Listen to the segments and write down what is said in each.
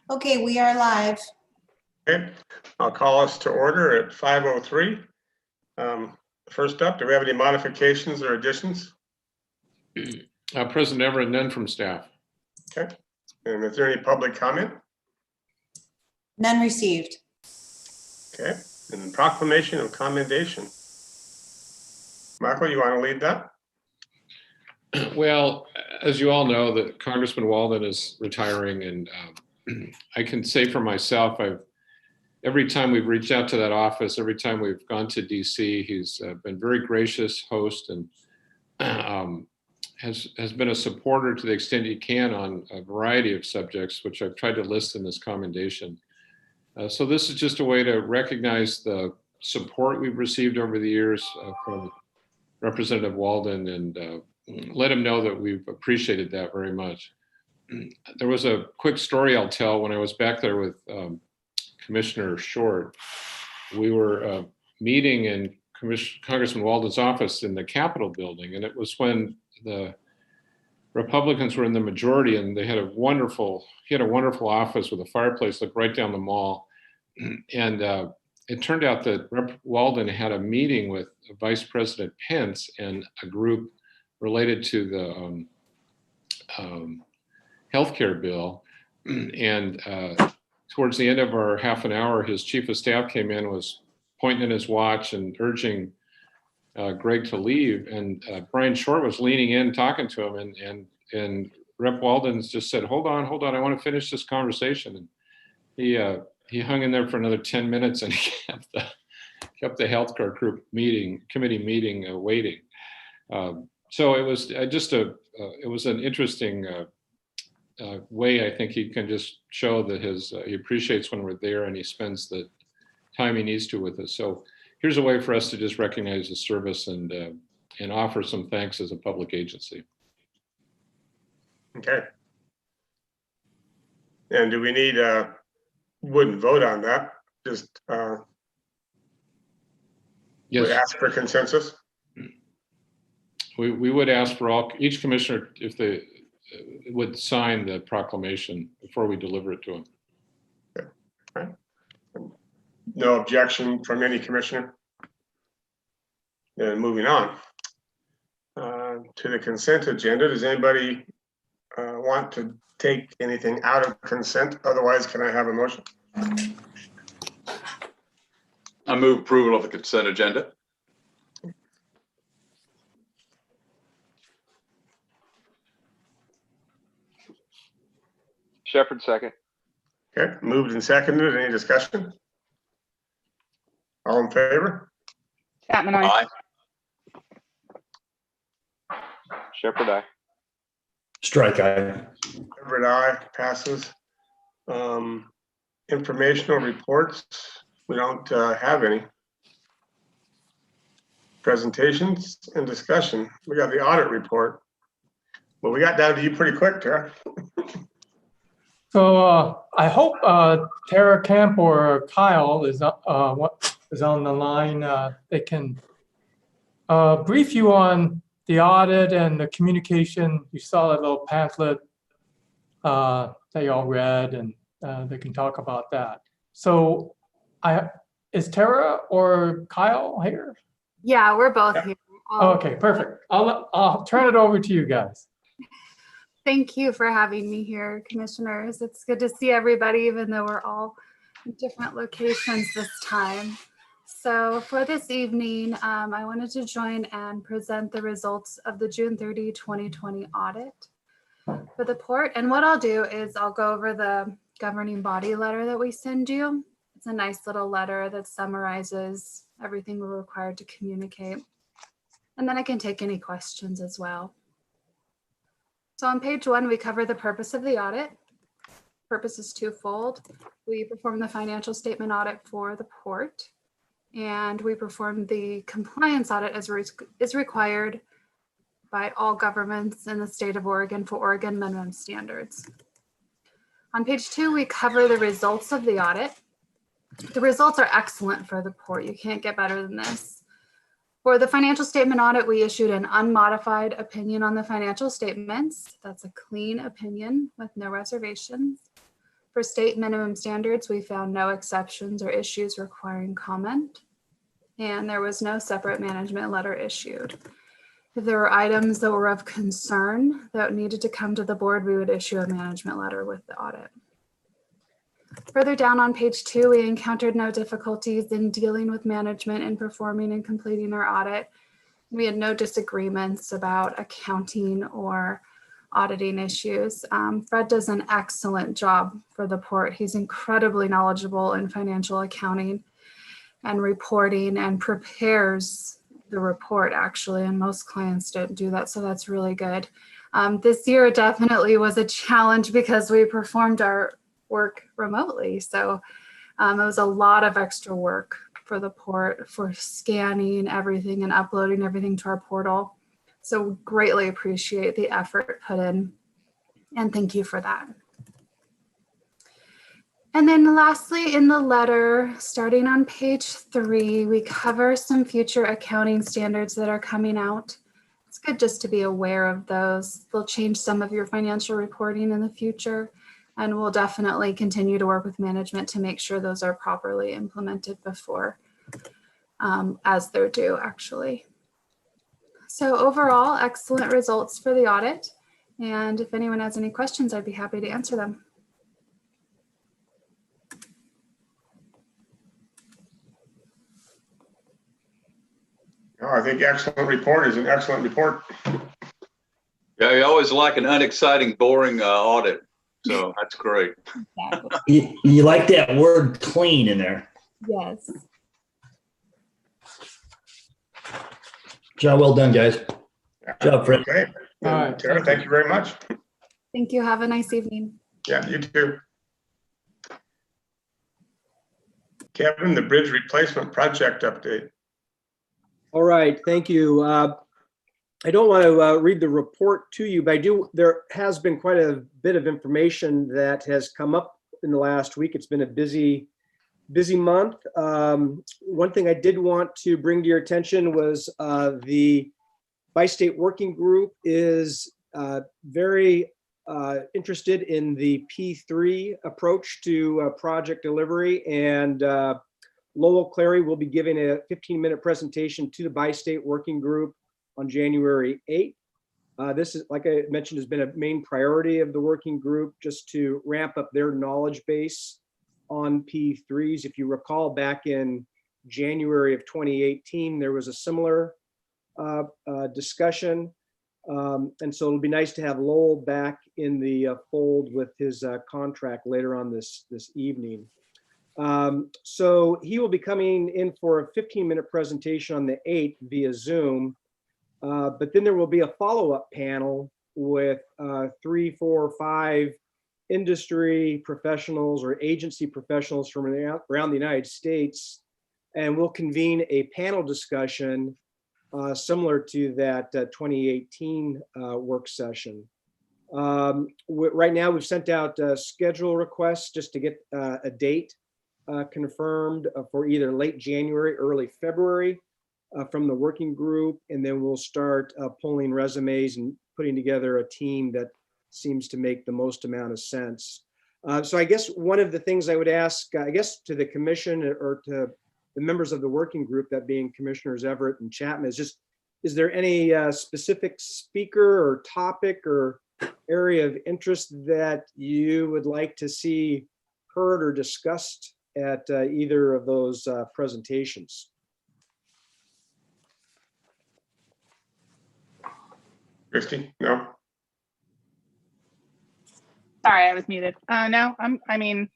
Okay, we are live. Okay, I'll call us to order at 5:03. First up, do we have any modifications or additions? President Everett, none from staff. Okay, and is there any public comment? None received. Okay, and proclamation of commendation. Michael, you want to lead that? Well, as you all know, that Congressman Walden is retiring, and I can say for myself, every time we've reached out to that office, every time we've gone to DC, he's been very gracious host and has been a supporter to the extent he can on a variety of subjects, which I've tried to list in this commendation. So this is just a way to recognize the support we've received over the years from Representative Walden and let him know that we've appreciated that very much. There was a quick story I'll tell. When I was back there with Commissioner Short, we were meeting in Congressman Walden's office in the Capitol building, and it was when the Republicans were in the majority, and he had a wonderful office with a fireplace, looked right down the mall. And it turned out that Rep. Walden had a meeting with Vice President Pence and a group related to the healthcare bill. And towards the end of our half an hour, his chief of staff came in, was pointing at his watch and urging Greg to leave. And Brian Short was leaning in, talking to him, and Rep. Walden just said, hold on, I want to finish this conversation. And he hung in there for another 10 minutes and he kept the healthcare group committee meeting waiting. So it was it was an interesting way. I think he can just show that he appreciates when we're there and he spends the time he needs to with us. So here's a way for us to just recognize the service and offer some thanks as a public agency. Okay. And do we need wouldn't vote on that, just Yes. would ask for consensus? We would ask for each commissioner if they would sign the proclamation before we deliver it to them. Okay. Right. No objection from any commissioner. Then moving on to the consent agenda. Does anybody want to take anything out of consent? Otherwise, can I have a motion? I move approval of the consent agenda. Shepherd, second. Okay, moved and seconded. Any discussion? All in favor? Chapman, aye. Aye. Shepherd, aye. Strike aye. Everett, aye. Passes. Informational reports. We don't have any. Presentations and discussion. We got the audit report. Well, we got down to you pretty quick, Tara. So I hope Tara Camp or Kyle is on the line. They can brief you on the audit and the communication. You saw that little pamphlet that you all read, and they can talk about that. So is Tara or Kyle here? Yeah, we're both here. Okay, perfect. I'll turn it over to you guys. Thank you for having me here, commissioners. It's good to see everybody, even though we're all in different locations this time. So for this evening, I wanted to join and present the results of the June 30, 2020 audit for the port. And what I'll do is I'll go over the governing body letter that we send you. It's a nice little letter that summarizes everything we're required to communicate. And then I can take any questions as well. So on page 1, we cover the purpose of the audit. Purpose is twofold. We perform the financial statement audit for the port, and we perform the compliance audit as is required by all governments in the state of Oregon for Oregon minimum standards. On page 2, we cover the results of the audit. The results are excellent for the port. You can't get better than this. For the financial statement audit, we issued an unmodified opinion on the financial statements. That's a clean opinion with no reservations. For state minimum standards, we found no exceptions or issues requiring comment. And there was no separate management letter issued. If there were items that were of concern that needed to come to the board, we would issue a management letter with the audit. Further down on page 2, we encountered no difficulties in dealing with management and performing and completing our audit. We had no disagreements about accounting or auditing issues. Fred does an excellent job for the port. He's incredibly knowledgeable in financial accounting and reporting and prepares the report actually, and most clients don't do that, so that's really good. This year definitely was a challenge because we performed our work remotely, so it was a lot of extra work for the port for scanning everything and uploading everything to our portal. So we greatly appreciate the effort put in, and thank you for that. And then lastly, in the letter, starting on page 3, we cover some future accounting standards that are coming out. It's good just to be aware of those. They'll change some of your financial reporting in the future, and we'll definitely continue to work with management to make sure those are properly implemented before, as they're due actually. So overall, excellent results for the audit. And if anyone has any questions, I'd be happy to answer them. No, I think excellent report is an excellent report. Yeah, you always like an unexciting, boring audit. So that's great. Exactly. You like that word clean in there. Yes. Job well done, guys. Job, Fred. Okay. All right, Tara, thank you very much. Thank you. Have a nice evening. Yeah, you too. Kevin, the bridge replacement project update. All right, thank you. I don't want to read the report to you, but there has been quite a bit of information that has come up in the last week. It's been a busy month. One thing I did want to bring to your attention was the Bi-State Working Group is very interested in the P3 approach to project delivery, and Lowell Clary will be giving a 15-minute presentation to the Bi-State Working Group on January 8th. This is, like I mentioned, has been a main priority of the working group, just to ramp up their knowledge base on P3s. If you recall, back in January of 2018, there was a similar discussion. And so it'll be nice to have Lowell back in the fold with his contract later on this evening. So he will be coming in for a 15-minute presentation on the 8th via Zoom. But then there will be a follow-up panel with 3, 4, 5 industry professionals or agency professionals from around the United States. And we'll convene a panel discussion similar to that 2018 work session. Right now, we've sent out schedule requests just to get a date confirmed for either late January, early February from the working group, and then we'll start pulling resumes and putting together a team that seems to make the most amount of sense. So I guess one of the things I would ask, I guess, to the commission or to the members of the working group, that being Commissioners Everett and Chapman, is just, is there any specific speaker or topic or area of interest that you would like to see heard or discussed at either of those presentations? Christie, no? Sorry, I was muted. No, I mean,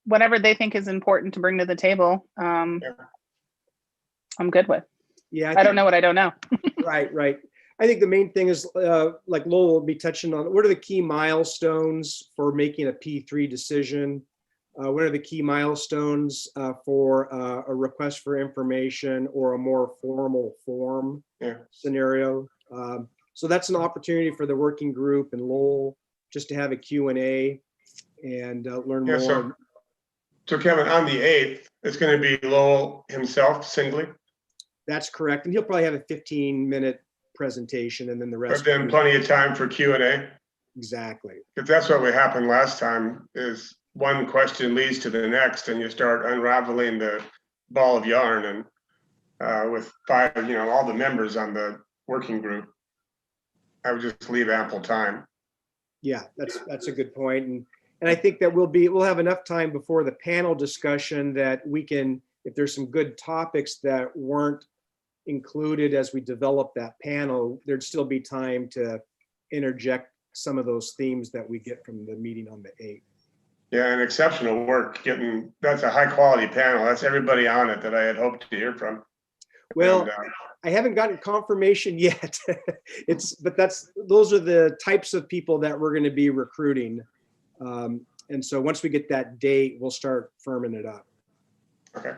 whatever they think is important to bring to the table, I'm good with. Yeah, I don't know what I don't know. Right. I think the main thing is, like Lowell will be touching on, what are the key milestones for making a P3 decision? What are the key milestones for a request for information or a more formal form scenario? So that's an opportunity for the working group and Lowell just to have a Q&A and learn more. So Kevin, on the 8th, it's going to be Lowell himself singly? That's correct. And he'll probably have a 15-minute presentation and then the rest. But then plenty of time for Q&A. Exactly. Because that's what we happened last time, is one question leads to the next and you start unraveling the ball of yarn, and with five, all the members on the working group, I would just leave ample time. Yeah, that's a good point. And I think that we'll have enough time before the panel discussion that we can, if there's some good topics that weren't included as we develop that panel, there'd still be time to interject some of those themes that we get from the meeting on the 8th. Yeah, and exceptional work that's a high quality panel. That's everybody on it that I had hoped to hear from. Well, And, I haven't gotten confirmation yet. But those are the types of people that we're going to be recruiting. And so once we get that date, we'll start firming it up. okay.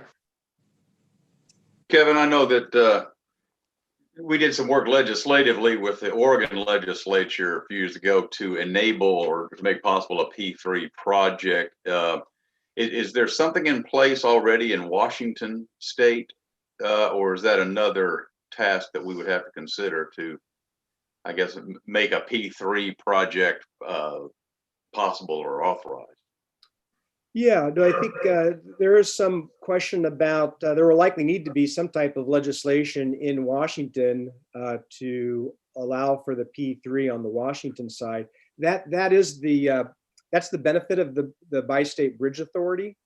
Kevin, I know that we did some work legislatively with the Oregon legislature a few years ago to enable or to make possible a P3 project. Is there something in place already in Washington state, or is that another task that we would have to consider to, I guess, make a P3 project possible or authorized? Yeah, no, I think there is some question about, there will likely need to be some type of legislation in Washington to allow for the P3 on the Washington side. That's the benefit of the Bi-State Bridge Authority,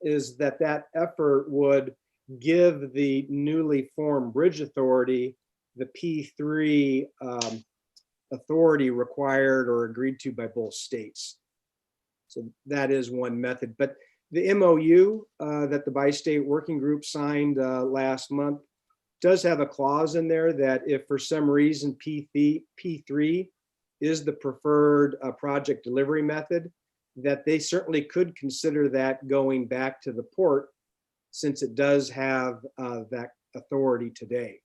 is that effort would give the newly formed Bridge Authority the P3 authority required or agreed to by both states. So that is one method. But the MOU that the Bi-State Working Group signed last month does have a clause in there that if for some reason P3 is the preferred project delivery method, that they certainly could consider that going back to the port, since it does have that authority today.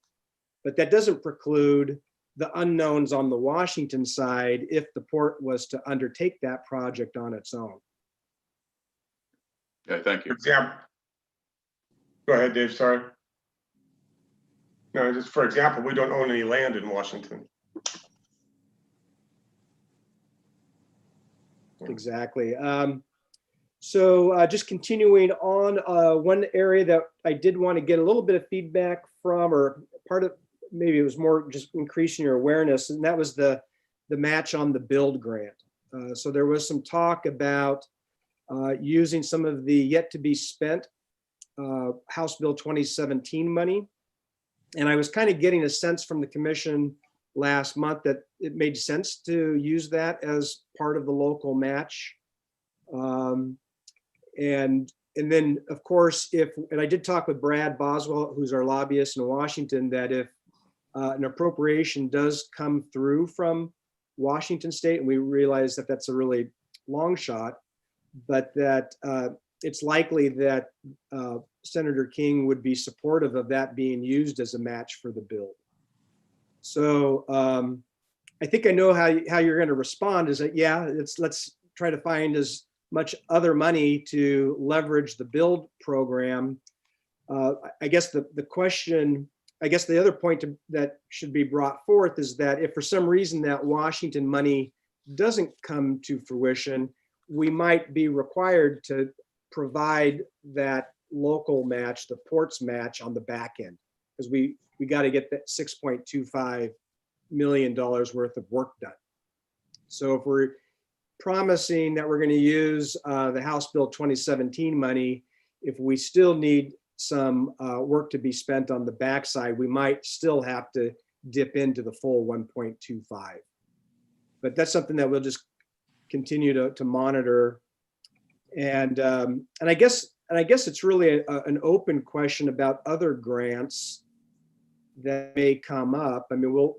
But that doesn't preclude the unknowns on the Washington side if the port was to undertake that project on its own. Okay, thank For you. example, go ahead, Dave, sorry. No, just for example, we don't own any land in Washington. Exactly. So just continuing on, one area that I did want to get a little bit of feedback from, or part of, maybe it was more just increasing your awareness, and that was the match on the build grant. So there was some talk about using some of the yet to be spent House Bill 2017 money. And I was kind of getting a sense from the commission last month that it made sense to use that as part of the local match. And then, of course, and I did talk with Brad Boswell, who's our lobbyist in Washington, that if an appropriation does come through from Washington State, and we realize that that's a really long shot, but that it's likely that Senator King would be supportive of that being used as a match for the bill. So I think I know how you're going to respond, is that, yeah, let's try to find as much other money to leverage the build program. I guess the question, I guess the other point that should be brought forth is that if for some reason that Washington money doesn't come to fruition, we might be required to provide that local match, the ports match, on the back end, because we got to get that $6.25 million worth of work done. So if we're promising that we're going to use the House Bill 2017 money, if we still need some work to be spent on the backside, we might still have to dip into the full 1.25. But that's something that we'll just continue to monitor. And I guess it's really an open question about other grants that may come up. I mean, we'll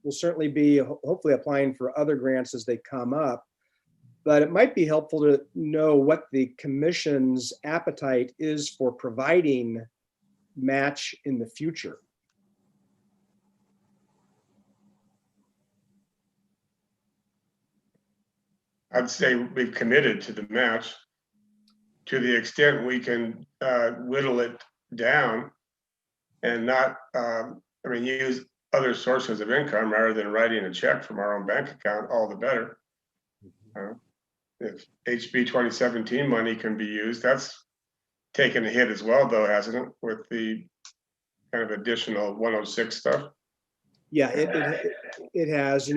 certainly be hopefully applying for other grants as they come up, but it might be helpful to know what the commission's appetite is for providing match in the future. I'd say we've committed to the match. To the extent we can whittle it down, and not, use other sources of income rather than writing a check from our own bank account, all the better. If HB 2017 money can be used, that's taken a hit as well, though, hasn't it, with the kind of additional 106 stuff? Yeah, it has,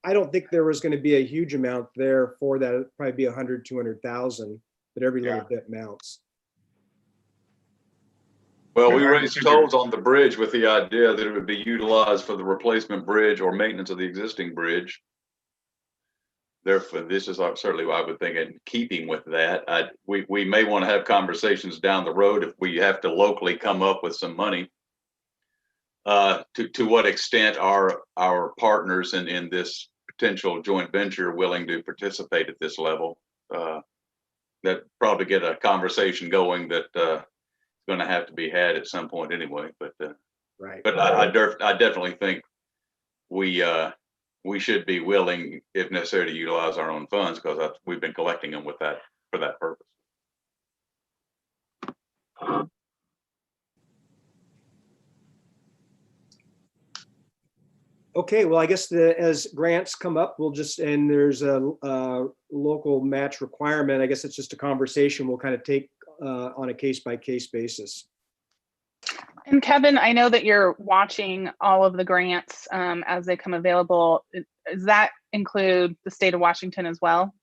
I don't think there was going to be a huge amount there for that. It'd probably be 100, 200,000, but every little bit mounts. Well, we raised tolls on the bridge with the idea that it would be utilized for the replacement bridge or maintenance of the existing bridge. Therefore, this is certainly what I would think in keeping with that. We may want to have conversations down the road if we have to locally come up with some money. To what extent are our partners in this potential joint venture willing to participate at this level? That probably get a conversation going that going to have to be had at some point anyway. But right. But I definitely think we should be willing, if necessary, to utilize our own funds because we've been collecting them with that for that purpose. Okay, well, I guess as grants come up, and there's a local match requirement, I guess it's just a conversation we'll kind of take on a case-by-case basis. And Kevin, I know that you're watching all of the grants as they come available. Does that include the state of Washington as well?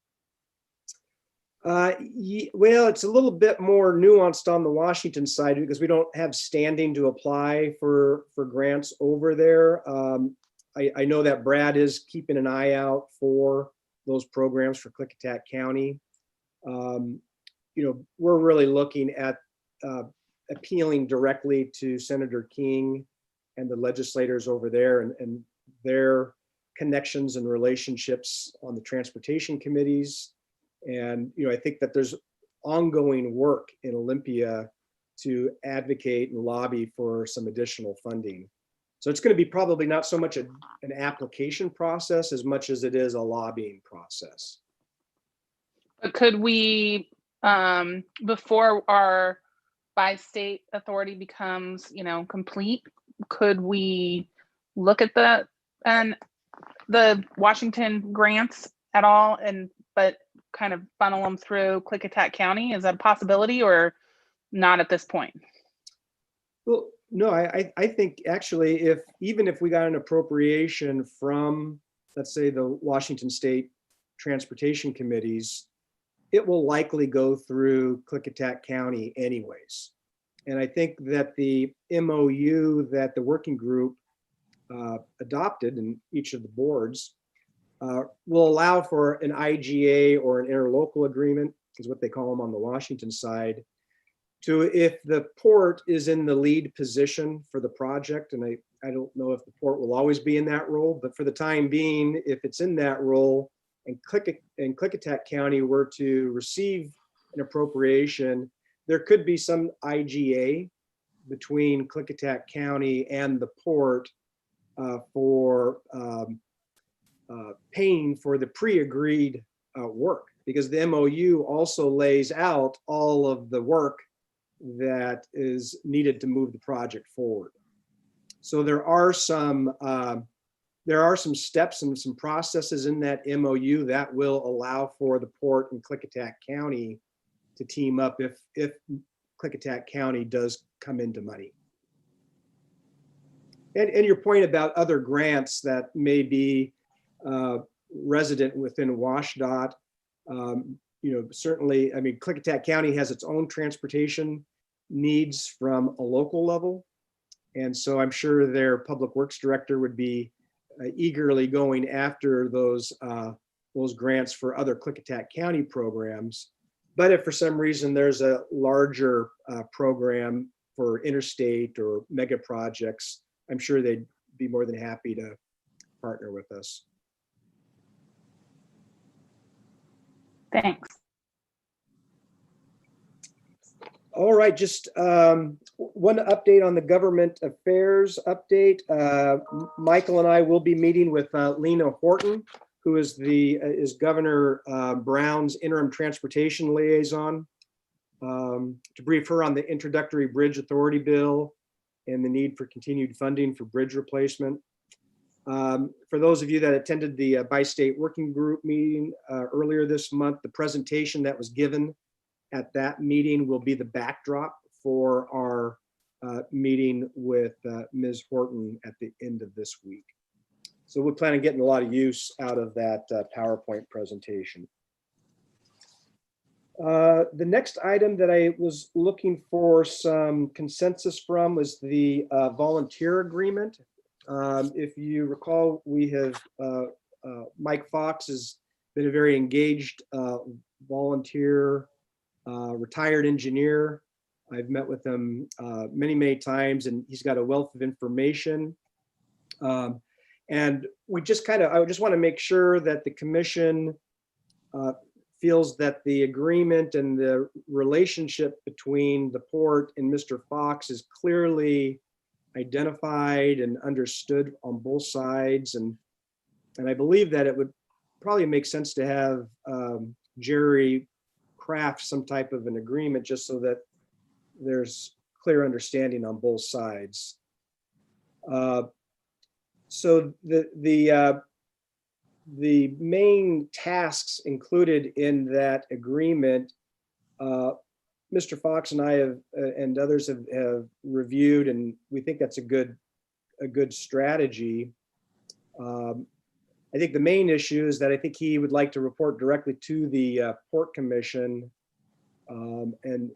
Well, it's a little bit more nuanced on the Washington side because we don't have standing to apply for grants over there. I know that Brad is keeping an eye out for those programs for Klickitat County. We're really looking at appealing directly to Senator King and the legislators over there and their connections and relationships on the transportation committees. And, I think that there's ongoing work in Olympia to advocate and lobby for some additional funding. So it's going to be probably not so much an application process as much as it is a lobbying process. But could we, before our by-state authority becomes, complete, could we look at the Washington grants at all but kind of funnel them through Klickitat County? Is that a possibility or not at this point? Well, no, I think actually even if we got an appropriation from, let's say, the Washington State Transportation Committees, it will likely go through Klickitat County anyways. And I think that the MOU that the working group adopted in each of the boards will allow for an IGA or an interlocal agreement, is what they call them on the Washington side, to if the port is in the lead position for the project. And I don't know if the port will always be in that role, but for the time being, if it's in that role and Klickitat County were to receive an appropriation, there could be some IGA between Klickitat County and the port for paying for the pre-agreed work, because the MOU also lays out all of the work that is needed to move the project forward. So there are some steps and some processes in that MOU that will allow for the port and Klickitat County to team up if Klickitat County does come into money. And your point about other grants that may be resident within WashDOT, certainly, Klickitat County has its own transportation needs from a local level. And so I'm sure their public works director would be eagerly going after those grants for other Klickitat County programs. But if for some reason there's a larger program for interstate or mega projects, I'm sure they'd be more than happy to partner with us. Thanks. All right, just one update on the government affairs update. Michael and I will be meeting with Lena Horton, who is Governor Brown's interim transportation liaison, to brief her on the introductory bridge authority bill and the need for continued funding for bridge replacement. For those of you that attended the Bi-State Working Group meeting earlier this month, the presentation that was given at that meeting will be the backdrop for our meeting with Ms. Horton at the end of this week. So we plan on getting a lot of use out of that PowerPoint presentation. The next item that I was looking for some consensus from was the volunteer agreement. If you recall, we have Mike Fox has been a very engaged volunteer, retired engineer. I've met with him many times, and he's got a wealth of information. And I just want to make sure that the commission feels that the agreement and the relationship between the port and Mr. Fox is clearly identified and understood on both sides. And I believe that it would probably make sense to have Jerry craft some type of an agreement just so that there's clear understanding on both sides. So the main tasks included in that agreement, Mr. Fox and I have and others have reviewed, and we think that's a good strategy. I think the main issue is that I think he would like to report directly to the Port Commission, and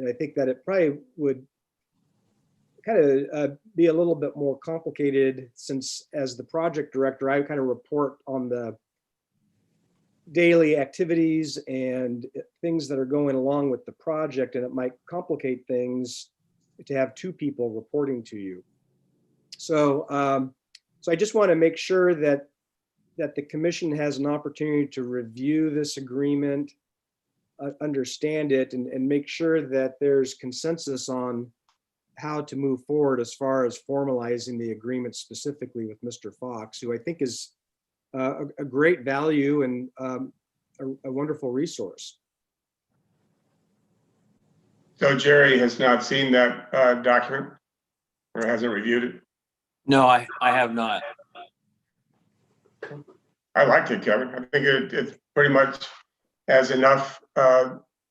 I think that it probably would kind of be a little bit more complicated, since as the project director, I kind of report on the daily activities and things that are going along with the project, and it might complicate things to have two people reporting to you. So, so I just want to make sure that the commission has an opportunity to review this agreement, understand it, and make sure that there's consensus on how to move forward as far as formalizing the agreement specifically with Mr. Fox, who I think is a great value and a wonderful resource. So Jerry has not seen that document or hasn't reviewed it? No, I have not. I liked it, Kevin. I think it pretty much has enough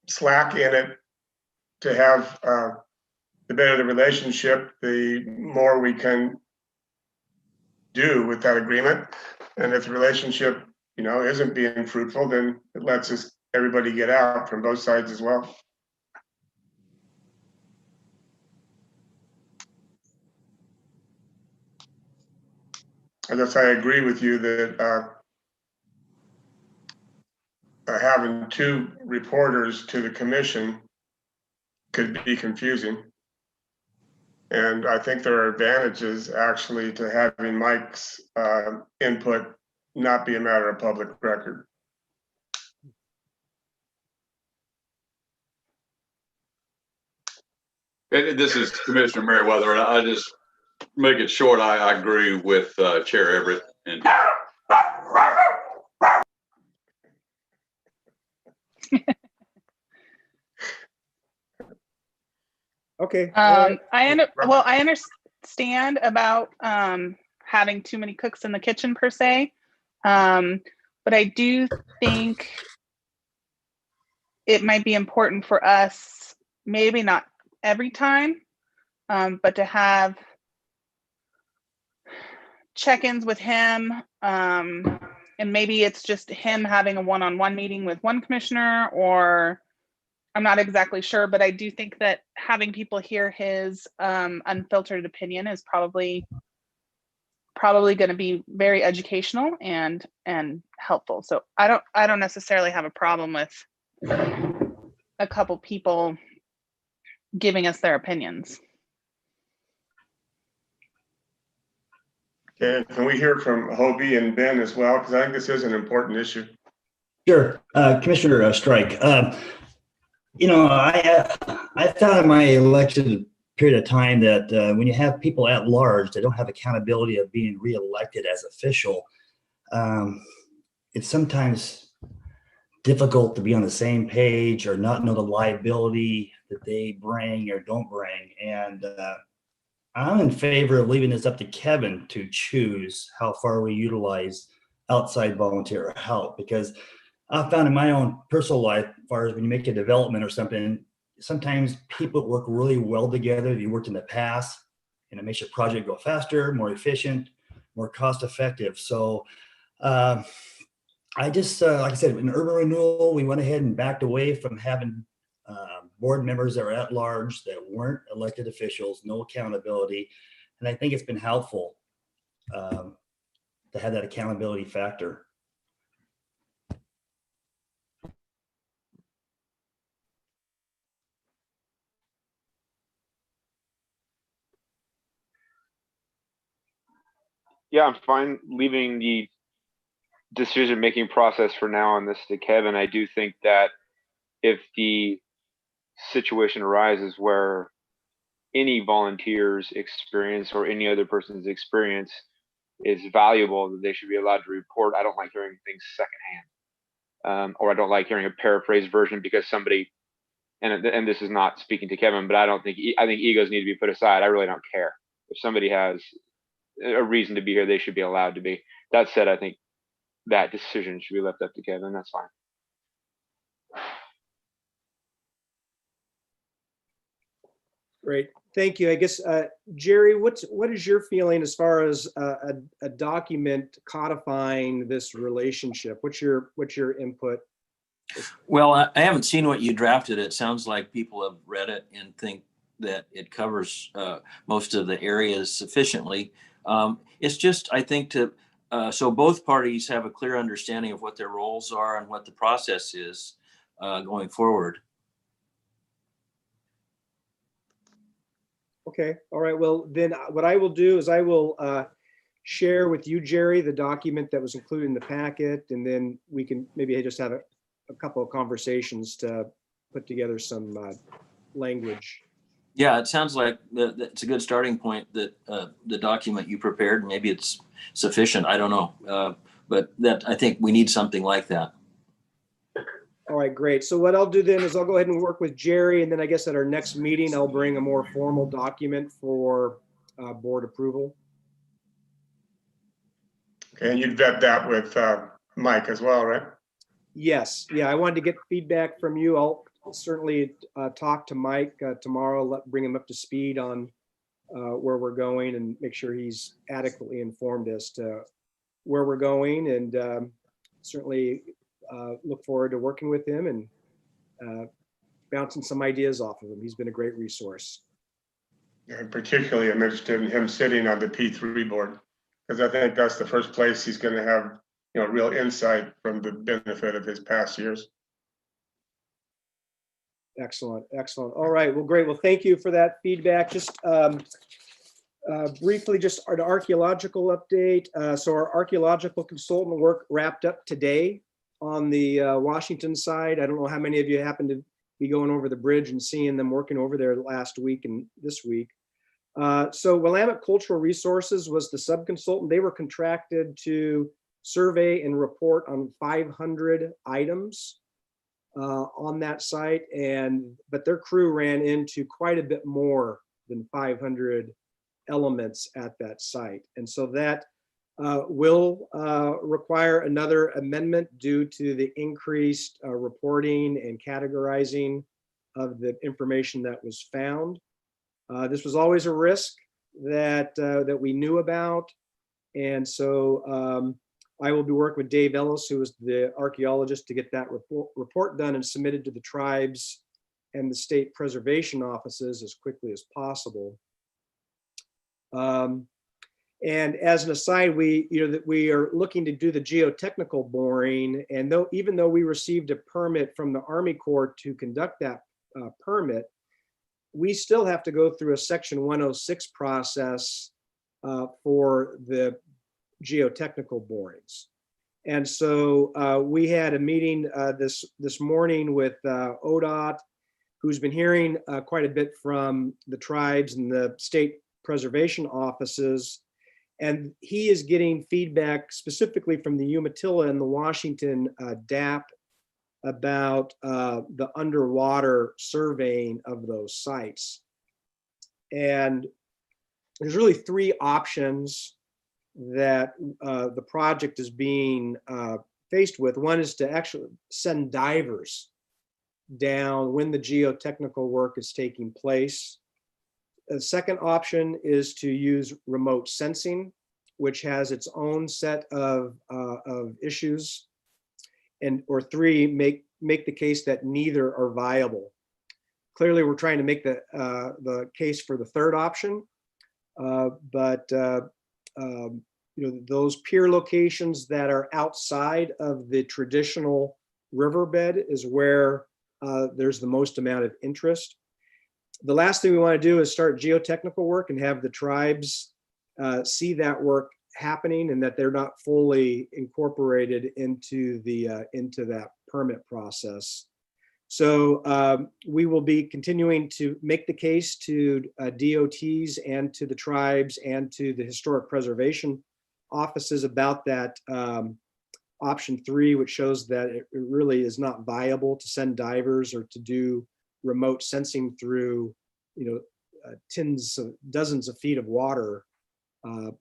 slack in it to have the better the relationship, the more we can do with that agreement. And if the relationship, isn't being fruitful, then it lets everybody get out from both sides as well. I guess I agree with you that having two reporters to the commission could be confusing. And I think there are advantages actually to having Mike's input not be a matter of public record. This is Commissioner Merriweather, and I just make it short. I agree with Chair Everett. And Okay. I understand about having too many cooks in the kitchen per se, but I do think it might be important for us, maybe not every time, but to have check-ins with him, and maybe it's just him having a one-on-one meeting with one commissioner, or I'm not exactly sure, but I do think that having people hear his unfiltered opinion is probably going to be very educational and helpful. So I don't necessarily have a problem with a couple people giving us their opinions. Okay, can we hear from Hobie and Ben as well? Because I think this is an important issue. Sure, Commissioner Strike. I found in my election period of time that when you have people at large that don't have accountability of being reelected as official, it's sometimes difficult to be on the same page or not know the liability that they bring or don't bring. And I'm in favor of leaving this up to Kevin to choose how far we utilize outside volunteer help, because I found in my own personal life, as far as when you make a development or something, sometimes people work really well together. You worked in the past, and it makes your project go faster, more efficient, more cost effective. So I just, like I said, in urban renewal, we went ahead and backed away from having board members that are at large that weren't elected officials, no accountability. And I think it's been helpful to have that accountability factor. Yeah, I'm fine leaving the decision-making process for now on this to Kevin. I do think that if the situation arises where any volunteer's experience or any other person's experience is valuable, that they should be allowed to report. I don't like hearing things secondhand, or I don't like hearing a paraphrased version because somebody, and this is not speaking to Kevin, but I think egos need to be put aside. I really don't care. If somebody has a reason to be here, they should be allowed to be. That said, I think that decision should be left up to Kevin. That's fine. Great, thank you. I guess, Jerry, what is your feeling as far as a document codifying this relationship? What's your input? Well, I haven't seen what you drafted. It sounds like people have read it and think that it covers most of the areas sufficiently. It's just, I think, so both parties have a clear understanding of what their roles are and what the process is going forward. Okay, all right. Well, then what I will do is I will share with you, Jerry, the document that was included in the packet, and then we can maybe just have a couple of conversations to put together some language. Yeah, it sounds like it's a good starting point, that the document you prepared, maybe it's sufficient. I don't know. But that, I think we need something like that. All right, great. So what I'll do then is I'll go ahead and work with Jerry, and then I guess at our next meeting, I'll bring a more formal document for board approval. Okay, and you'd vet that with Mike as well, right? Yes, yeah, I wanted to get feedback from you. I'll certainly talk to Mike tomorrow, bring him up to speed on where we're going and make sure he's adequately informed as to where we're going, and certainly look forward to working with him and bouncing some ideas off of him. He's been a great resource. And particularly I'm interested in him sitting on the P3 board, because I think that's the first place he's going to have, real insight from the benefit of his past years. Excellent, excellent. All right, well, great. Well, thank you for that feedback. Just briefly, just an archaeological update. So our archaeological consultant work wrapped up today on the Washington side. I don't know how many of you happen to be going over the bridge and seeing them working over there last week and this week. So Willamette Cultural Resources was the subconsultant. They were contracted to survey and report on 500 items on that site, but their crew ran into quite a bit more than 500 elements at that site. And so that will require another amendment due to the increased reporting and categorizing of the information that was found. This was always a risk that we knew about. And so I will be working with Dave Ellis, who is the archaeologist, to get that report done and submitted to the tribes and the state preservation offices as quickly as possible. And as an aside, we are looking to do the geotechnical boring, and even though we received a permit from the Army Corps to conduct that permit, we still have to go through a Section 106 process for the geotechnical borings. And so we had a meeting this morning with ODOT, who's been hearing quite a bit from the tribes and the state preservation offices. And he is getting feedback specifically from the Umatilla and the Washington DAP about the underwater surveying of those sites. And there's really three options that the project is being faced with. One is to actually send divers down when the geotechnical work is taking place. The second option is to use remote sensing, which has its own set of issues. Or three, make the case that neither are viable. Clearly, we're trying to make the case for the third option, those pier locations that are outside of the traditional riverbed is where there's the most amount of interest. The last thing we want to do is start geotechnical work and have the tribes see that work happening and that they're not fully incorporated into that permit process. So we will be continuing to make the case to DOTs and to the tribes and to the historic preservation offices about that option 3, which shows that it really is not viable to send divers or to do remote sensing through, dozens of feet of water.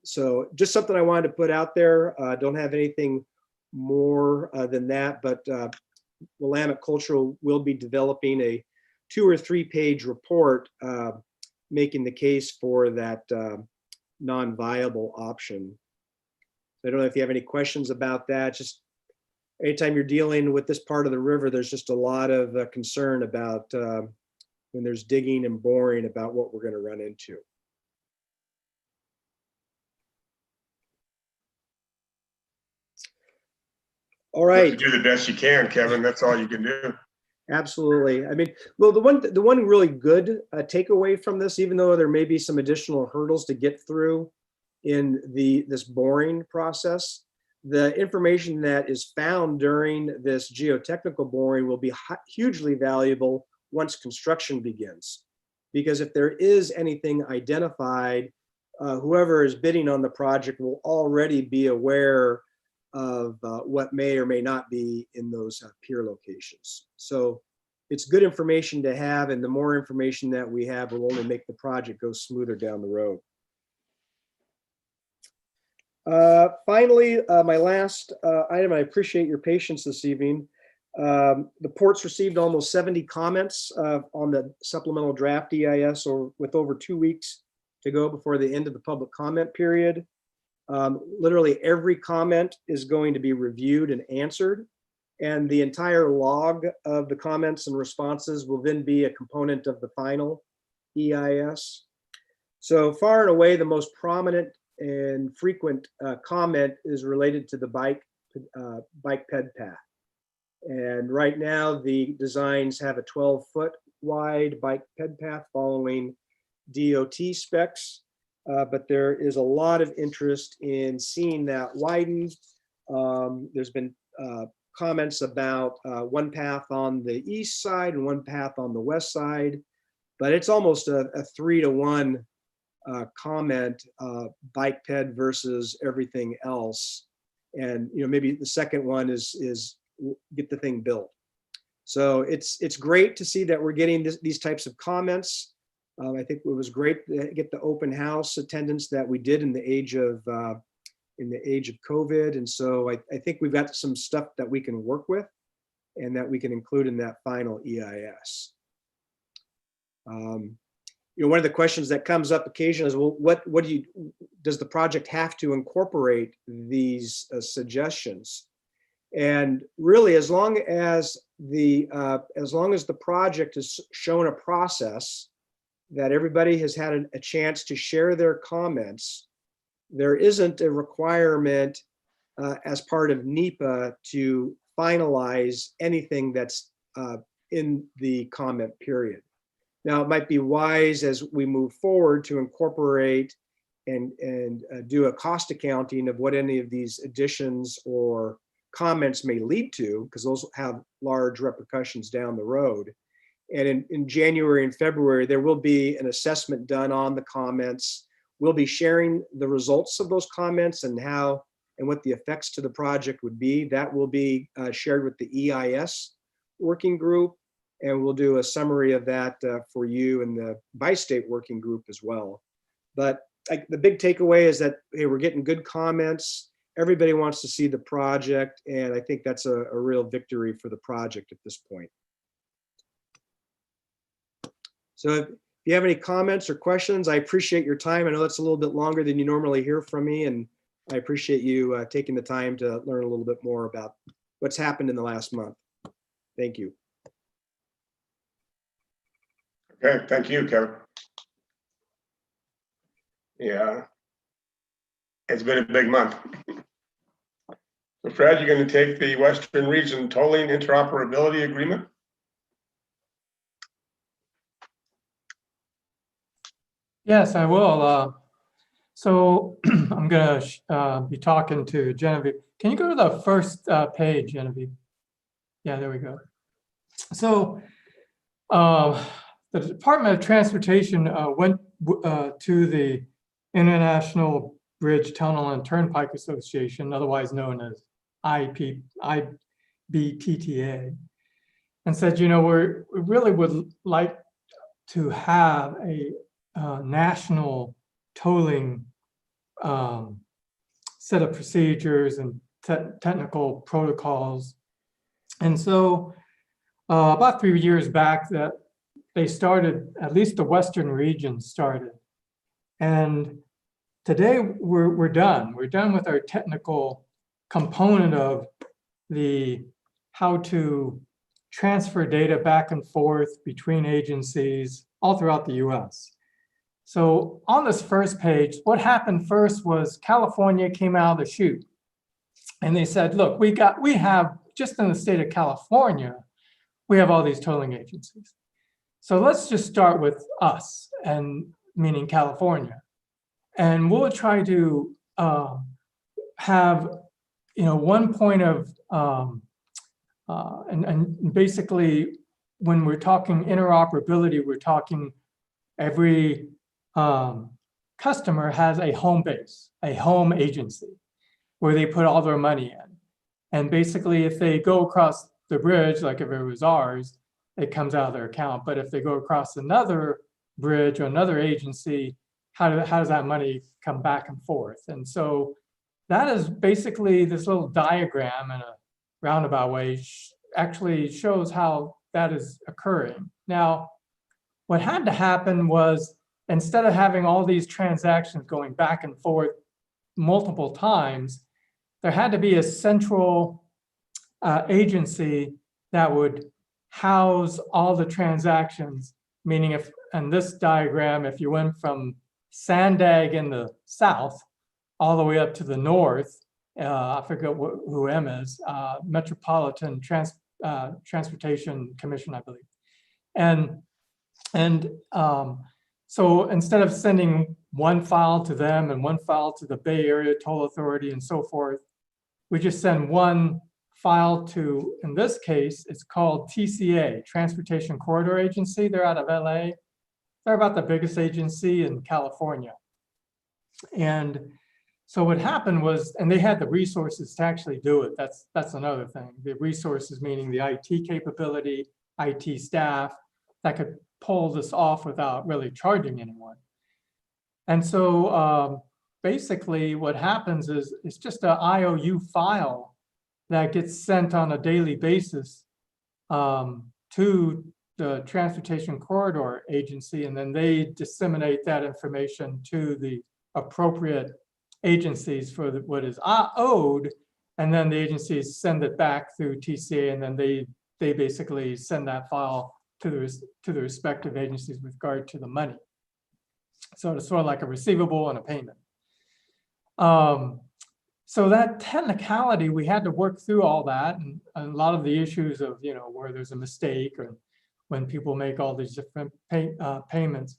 So just something I wanted to put out there. Don't have anything more than that, but Willamette Cultural will be developing a 2 or 3 page report making the case for that non-viable option. So I don't know if you have any questions about that. Just anytime you're dealing with this part of the river, there's just a lot of concern about when there's digging and boring about what we're going to run into. All right. Do the best you can, Kevin. That's all you can do. Absolutely. I mean, well, the one really good takeaway from this, even though there may be some additional hurdles to get through in this boring process, the information that is found during this geotechnical boring will be hugely valuable once construction begins. Because if there is anything identified, whoever is bidding on the project will already be aware of what may or may not be in those pier locations. So it's good information to have, and the more information that we have will only make the project go smoother down the road. Finally, my last item, I appreciate your patience this evening. The port's received almost 70 comments on the supplemental draft EIS, or with over 2 weeks to go before the end of the public comment period. Literally every comment is going to be reviewed and answered, and the entire log of the comments and responses will then be a component of the final EIS. So far and away, the most prominent and frequent comment is related to the bike ped path. And right now, the designs have a 12-foot wide bike ped path following DOT specs. But there is a lot of interest in seeing that widened. There's been comments about one path on the east side and one path on the west side, but it's almost a 3-to-1 comment, bike ped versus everything else. And maybe the second one is get the thing built. So it's great to see that we're getting these types of comments. I think it was great to get the open house attendance that we did in the age of COVID. And so I think we've got some stuff that we can work with and that we can include in that final EIS. One of the questions that comes up occasionally is, well, does the project have to incorporate these suggestions? And really, as long as the project has shown a process that everybody has had a chance to share their comments, there isn't a requirement as part of NEPA to finalize anything that's in the comment period. Now, it might be wise as we move forward to incorporate and do a cost accounting of what any of these additions or comments may lead to, because those have large repercussions down the road. And in January and February, there will be an assessment done on the comments. We'll be sharing the results of those comments and what the effects to the project would be. That will be shared with the EIS working group, and we'll do a summary of that for you and the bi-state working group as well. But the big takeaway is that, hey, we're getting good comments. Everybody wants to see the project, and I think that's a real victory for the project at this point. So if you have any comments or questions, I appreciate your time. I know that's a little bit longer than you normally hear from me, and I appreciate you taking the time to learn a little bit more about what's happened in the last month. Thank you. Okay, thank you, Kevin. Yeah. It's been a big month. So Fred, you're going to take the Western Region Tolling Interoperability Agreement? Yes, I will. So I'm going to be talking to Genevieve. Can you go to the first page, Genevieve? Yeah, there we go. So the Department of Transportation went to the International Bridge, Tunnel, and Turnpike Association, otherwise known as IBTTA, and said, you know, we really would like to have a national tolling set of procedures and technical protocols. And so about 3 years back that they started, at least the Western region started. And today we're done. We're done with our technical component of the how to transfer data back and forth between agencies all throughout the US. So on this first page, what happened first was California came out of the chute and they said, look, we have just in the state of California, we have all these tolling agencies. So let's just start with us, and meaning California. And we'll try to have, you know, one point of, and basically when we're talking interoperability, we're talking every customer has a home base, a home agency where they put all their money in. And basically if they go across the bridge, like if it was ours, it comes out of their account. But if they go across another bridge or another agency, how does that money come back and forth? And so that is basically this little diagram in a roundabout way actually shows how that is occurring. Now, what had to happen was instead of having all these transactions going back and forth multiple times, there had to be a central agency that would house all the transactions, meaning if, in this diagram, if you went from Sandag in the south all the way up to the north, I forget who M is, Metropolitan Transportation Commission, I believe. And so instead of sending one file to them and one file to the Bay Area Toll Authority and so forth, we just send one file to, in this case, it's called TCA, Transportation Corridor Agency. They're out of LA. They're about the biggest agency in California. And so what happened was, and they had the resources to actually do it. That's another thing. The resources meaning the IT capability, IT staff that could pull this off without really charging anyone. And so basically what happens is it's just an IOU file that gets sent on a daily basis to the Transportation Corridor Agency, and then they disseminate that information to the appropriate agencies for what is owed, and then the agencies send it back through TCA, and then they basically send that file to the respective agencies with regard to the money. So it's sort of like a receivable and a payment. So that technicality, we had to work through all that, and a lot of the issues of, you know, where there's a mistake or when people make all these different payments.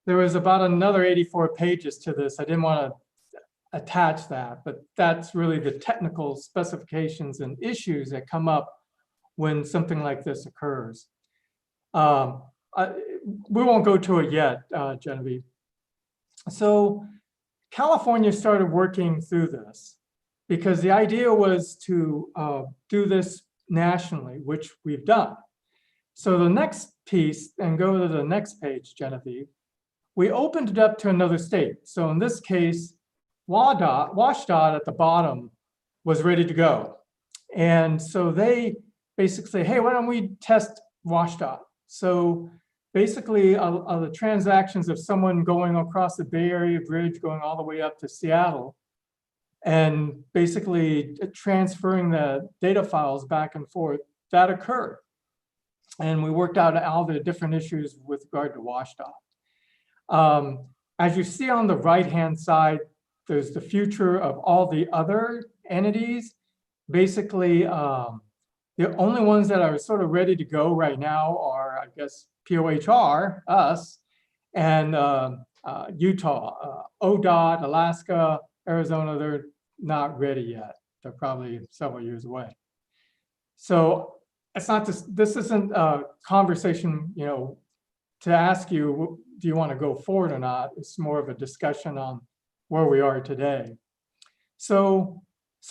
There was about another 84 pages to this. I didn't want to attach that, but that's really the technical specifications and issues that come up when something like this occurs. We won't go to it yet, Genevieve. So California started working through this because the idea was to do this nationally, which we've done. So the next piece, and go to the next page, Genevieve, we opened it up to another state. So in this case, WashDOT at the bottom was ready to go. And so they basically say, hey, why don't we test WashDOT? So basically the transactions of someone going across the Bay Area Bridge, going all the way up to Seattle, and basically transferring the data files back and forth, that occurred. And we worked out all the different issues with regard to WashDOT. As you see on the right-hand side, there's the future of all the other entities. Basically, the only ones that are sort of ready to go right now are, I guess, POHR, us, and Utah, ODOT, Alaska, Arizona. They're not ready yet. They're probably several years away. So it's not this isn't a conversation, you know, to ask you, do you want to go forward or not? It's more of a discussion on where we are today. So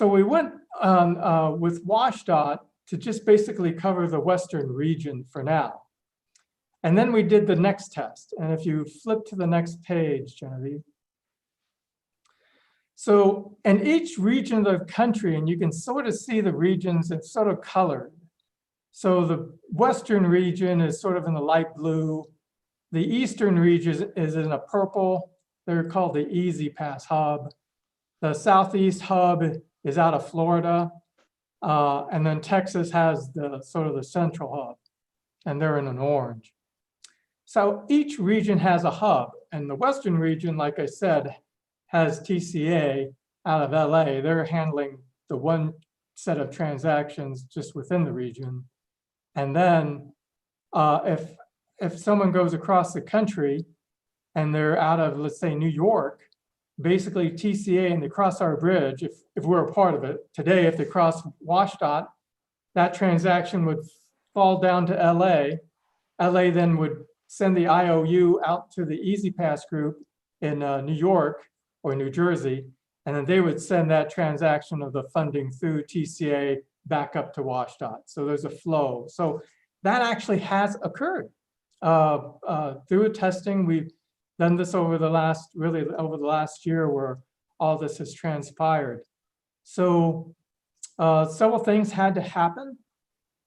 we went on with WashDOT to just basically cover the Western region for now. And then we did the next test. And if you flip to the next page, Genevieve. So in each region of the country, and you can sort of see the regions, it's sort of colored. So the Western region is sort of in the light blue. The Eastern region is in a purple. They're called the Easy Pass hub. The Southeast hub is out of Florida. And then Texas has the sort of the central hub, and they're in an orange. So each region has a hub, and the Western region, like I said, has TCA out of LA. They're handling the one set of transactions just within the region. And then if someone goes across the country and they're out of, let's say, New York, basically TCA and they cross our bridge, if we're a part of it today, if they cross WashDOT, that transaction would fall down to LA. LA then would send the IOU out to the Easy Pass group in New York or New Jersey, and then they would send that transaction of the funding through TCA back up to WashDOT. So there's a flow. So that actually has occurred through testing. We've done this over the last year where all this has transpired. So several things had to happen.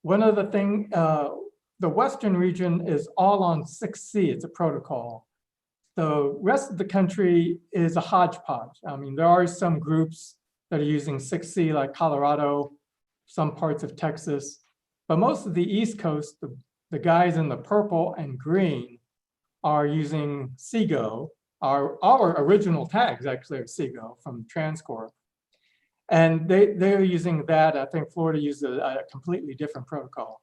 One of the things, the Western region is all on 6C, it's a protocol. The rest of the country is a hodgepodge. I mean, there are some groups that are using 6C like Colorado, some parts of Texas, but most of the East Coast, the guys in the purple and green are using Seago. Our original tags actually are Seago from TransCorp. And they're using that. I think Florida used a completely different protocol.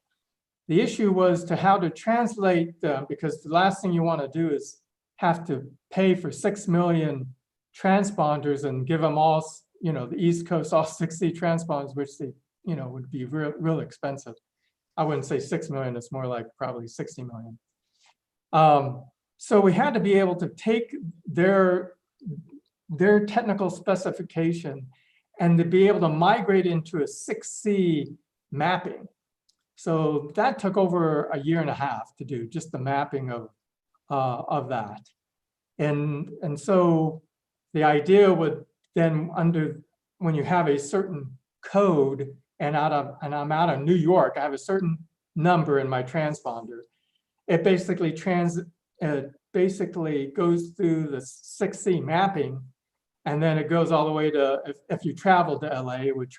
The issue was to how to translate them, because the last thing you want to do is have to pay for 6 million transponders and give them all, you know, the East Coast, all 60 transponders, which they, you know, would be real expensive. I wouldn't say 6 million, it's more like probably 60 million. So we had to be able to take their technical specification and to be able to migrate into a 6C mapping. So that took over a year and a half to do, just the mapping of that. And so the idea would then when you have a certain code and I'm out of New York, I have a certain number in my transponder. It basically goes through the 6C mapping, and then it goes all the way to, if you travel to LA, it would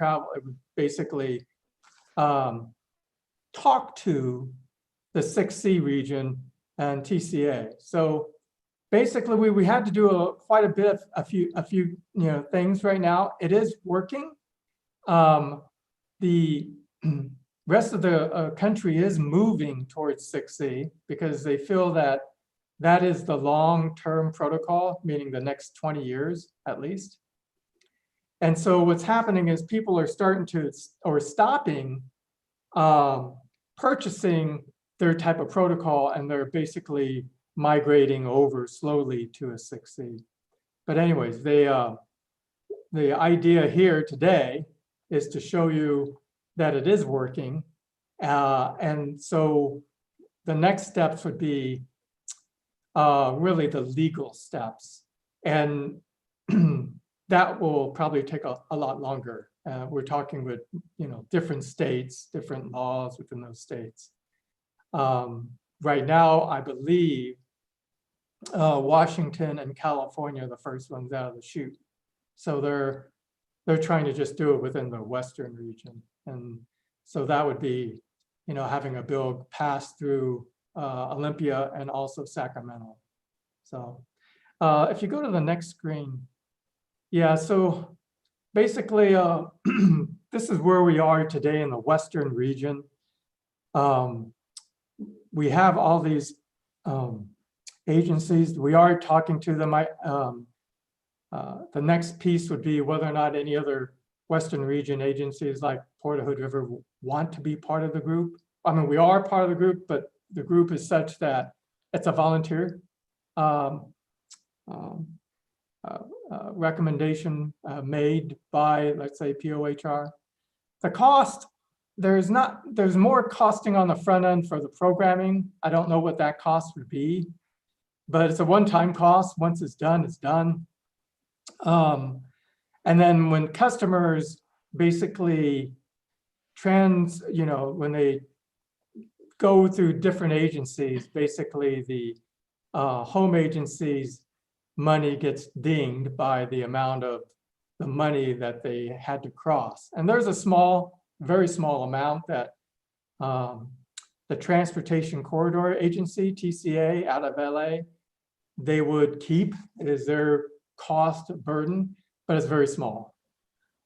basically talk to the 6C region and TCA. So basically we had to do quite a bit, a few things right now. It is working. The rest of the country is moving towards 6C because they feel that that is the long-term protocol, meaning the next 20 years at least. And so what's happening is people are starting to, or stopping purchasing their type of protocol, and they're basically migrating over slowly to a 6C. But anyways, the idea here today is to show you that it is working. And so the next steps would be really the legal steps. And that will probably take a lot longer. We're talking with, different states, different laws within those states. Right now, I believe Washington and California are the first ones out of the chute. So they're trying to just do it within the Western region. And so that would be, having a bill pass through Olympia and also Sacramento. So if you go to the next screen, yeah, so basically this is where we are today in the Western region. We have all these agencies. We are talking to them. The next piece would be whether or not any other Western region agencies like Port Hood River want to be part of the group. I mean, we are part of the group, but the group is such that it's a volunteer recommendation made by, let's say, POHR. The cost, there's more costing on the front end for the programming. I don't know what that cost would be, but it's a one-time cost. Once it's done, it's done. And then when customers basically when they go through different agencies, basically the home agency's money gets dinged by the amount of the money that they had to cross. And there's a very small amount that the Transportation Corridor Agency, TCA, out of LA, they would keep. It is their cost burden, but it's very small.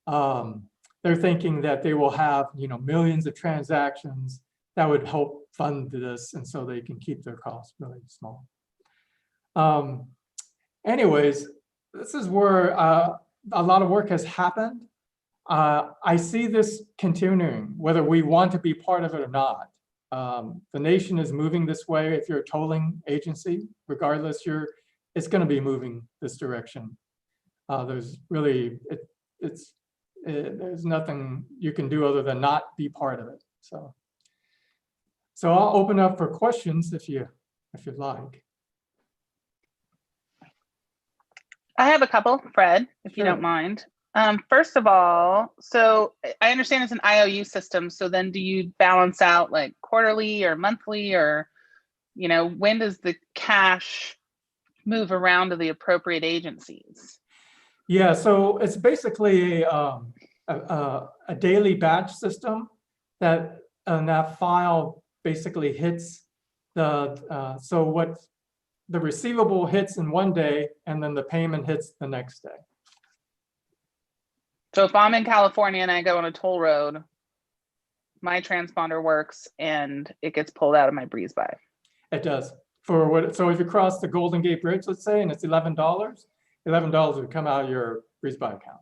They're thinking that they will have, millions of transactions that would help fund this, and so they can keep their costs really small. Anyways, this is where a lot of work has happened. I see this continuing, whether we want to be part of it or not. The nation is moving this way. If you're a tolling agency, regardless, it's going to be moving this direction. There's really, there's nothing you can do other than not be part of it. So I'll open up for questions if you'd like. I have a couple, Fred, if you Sure. don't mind. First of all, so I understand it's an IOU system. So then do you balance out like quarterly or monthly, or, when does the cash move around to the appropriate agencies? Yeah, so it's basically a daily batch system that file basically hits so what the receivable hits in one day and then the payment hits the next day. So if I'm in California and I go on a toll road, my transponder works and it gets pulled out of my breeze by. It does. So if you cross the Golden Gate Bridge, let's say, and it's $11, $11 would come out of your breeze by account.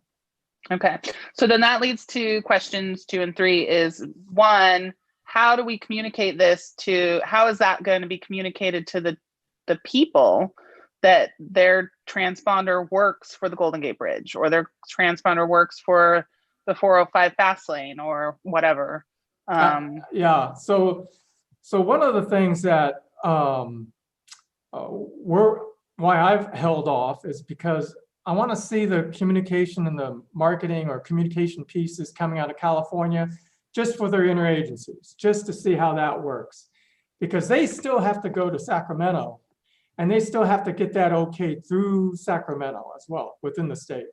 Okay, so then that leads to questions 2 and 3 is, 1, how do we communicate this how is that going to be communicated to the people that their transponder works for the Golden Gate Bridge, or their transponder works for the 405 fast lane or whatever? Yeah, so one of the things that why I've held off is because I want to see the communication and the marketing or communication pieces coming out of California just for their interagencies, just to see how that works. Because they still have to go to Sacramento and they still have to get that okay through Sacramento as well within the state.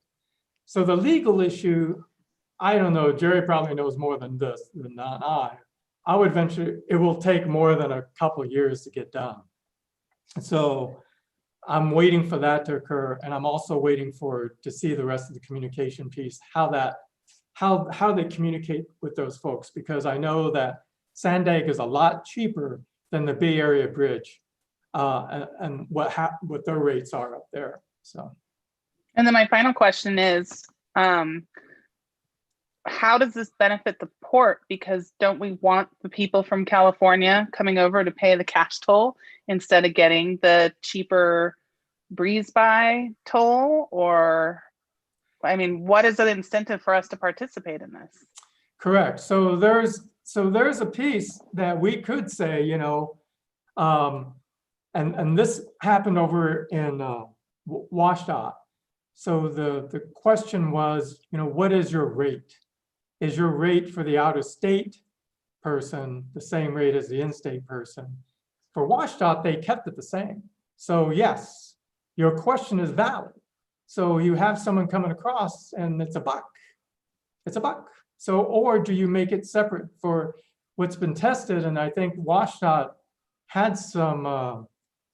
So the legal issue, I don't know, Jerry probably knows more than I. I would venture it will take more than a couple of years to get done. So I'm waiting for that to occur, and I'm also waiting to see the rest of the communication piece, how they communicate with those folks, because I know that Sandag is a lot cheaper than the Bay Area Bridge, and what their rates are up there. So, and then my final question is, how does this benefit the port? Because don't we want the people from California coming over to pay the cash toll instead of getting the cheaper breeze by toll? Or, I mean, what is an incentive for us to participate in this? Correct. So there's a piece that we could say, And this happened over in WashDOT. So the question was, what is your rate? Is your rate for the out-of-state person the same rate as the in-state person? For WashDOT, they kept it the same. So yes, your question is valid. So you have someone coming across and it's $1. It's $1. So, or do you make it separate for what's been tested? And I think WashDOT had some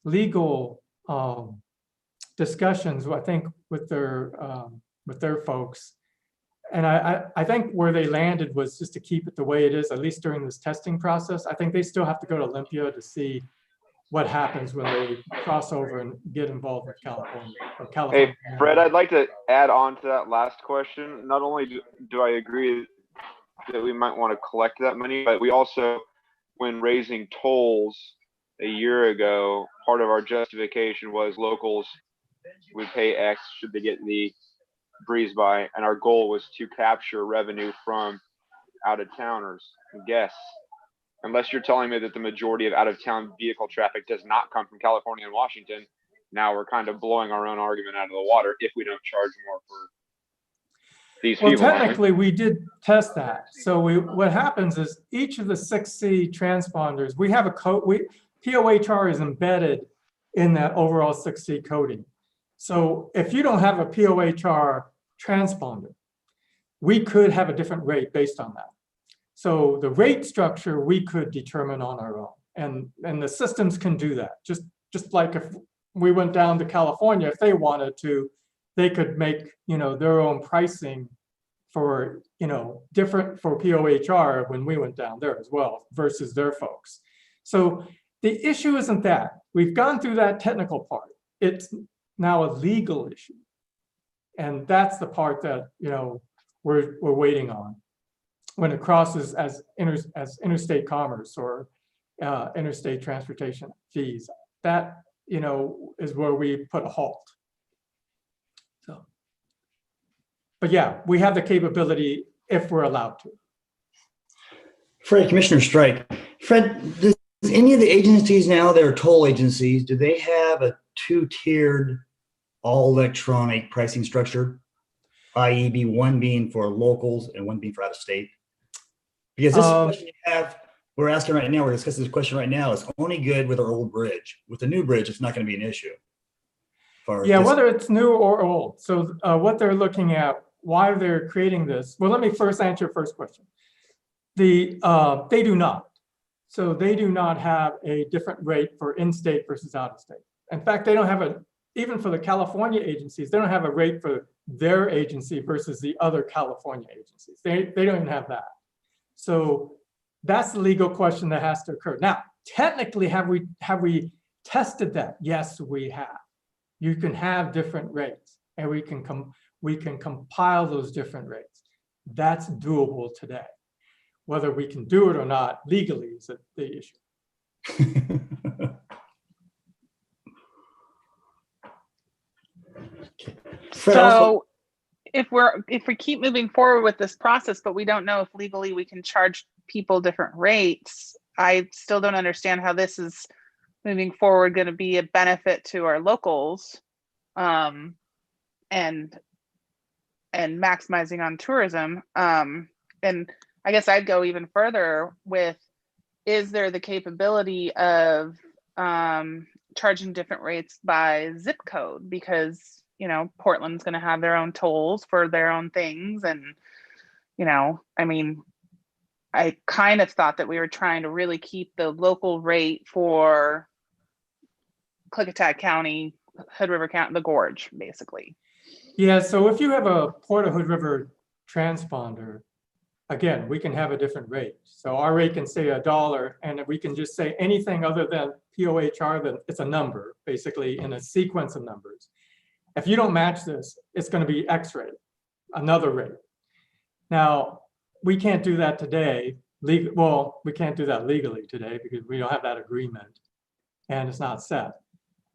legal discussions, I think, with their folks. And I think where they landed was just to keep it the way it is, at least during this testing process. I think they still have to go to Olympia to see what happens when they cross over and get involved with California. Or California. Hey, Fred, I'd like to add on to that last question. Not only do I agree that we might want to collect that money, but we also, when raising tolls a year ago, part of our justification was locals would pay X should they get the breeze by, and our goal was to capture revenue from out-of-towners and guests. Unless you're telling me that the majority of out-of-town vehicle traffic does not come from California and Washington, now we're kind of blowing our own argument out of the water if we don't charge more for these Well, people. technically, we did test that. So what happens is each of the 6C transponders, we have a code. POHR is embedded in that overall 6C coding. So if you don't have a POHR transponder, we could have a different rate based on that. So the rate structure we could determine on our own, and the systems can do that. Just like if we went down to California, if they wanted to, they could make their own pricing for different for POHR when we went down there as well versus their folks. So the issue isn't that. We've gone through that technical part. It's now a legal issue, and that's the part that we're waiting on when it crosses as interstate commerce or interstate transportation fees. That is where we put a halt. So, but yeah, we have the capability if we're allowed to. Fred, Commissioner Strike. Fred, does any of the agencies now that are toll agencies, do they have a two-tiered all electronic pricing structure? i.e. one being for locals and one being for out of state? Because this question we're asking right now, we're discussing this question right now, is only good with our old bridge. With the new bridge, it's not going to be an issue. Yeah, whether it's new or old. So what they're looking at, why they're creating this. Well, let me first answer your first question. They do not. So they do not have a different rate for in-state versus out-of-state. In fact, they don't have even for the California agencies, they don't have a rate for their agency versus the other California agencies. They don't even have that. So that's the legal question that has to occur. Now, technically, have we tested that? Yes, we have. You can have different rates, and we can compile those different rates. That's doable today. Whether we can do it or not legally is the issue. So if we keep moving forward with this process, but we don't know if legally we can charge people different rates, I still don't understand how this is moving forward going to be a benefit to our locals, and maximizing on tourism. And I guess I'd go even further with, is there the capability of charging different rates by zip code? Because Portland's going to have their own tolls for their own things. And, I mean, I kind of thought that we were trying to really keep the local rate for Klickitat County, Hood River County, the Gorge, basically. Yeah, so if you have a Port of Hood River transponder, again, we can have a different rate. So our rate can say $1, and if we can just say anything other than POHR, then it's a number, basically in a sequence of numbers. If you don't match this, it's going to be X rate, another rate. Now, we can't do that today. Well, we can't do that legally today because we don't have that agreement and it's not set.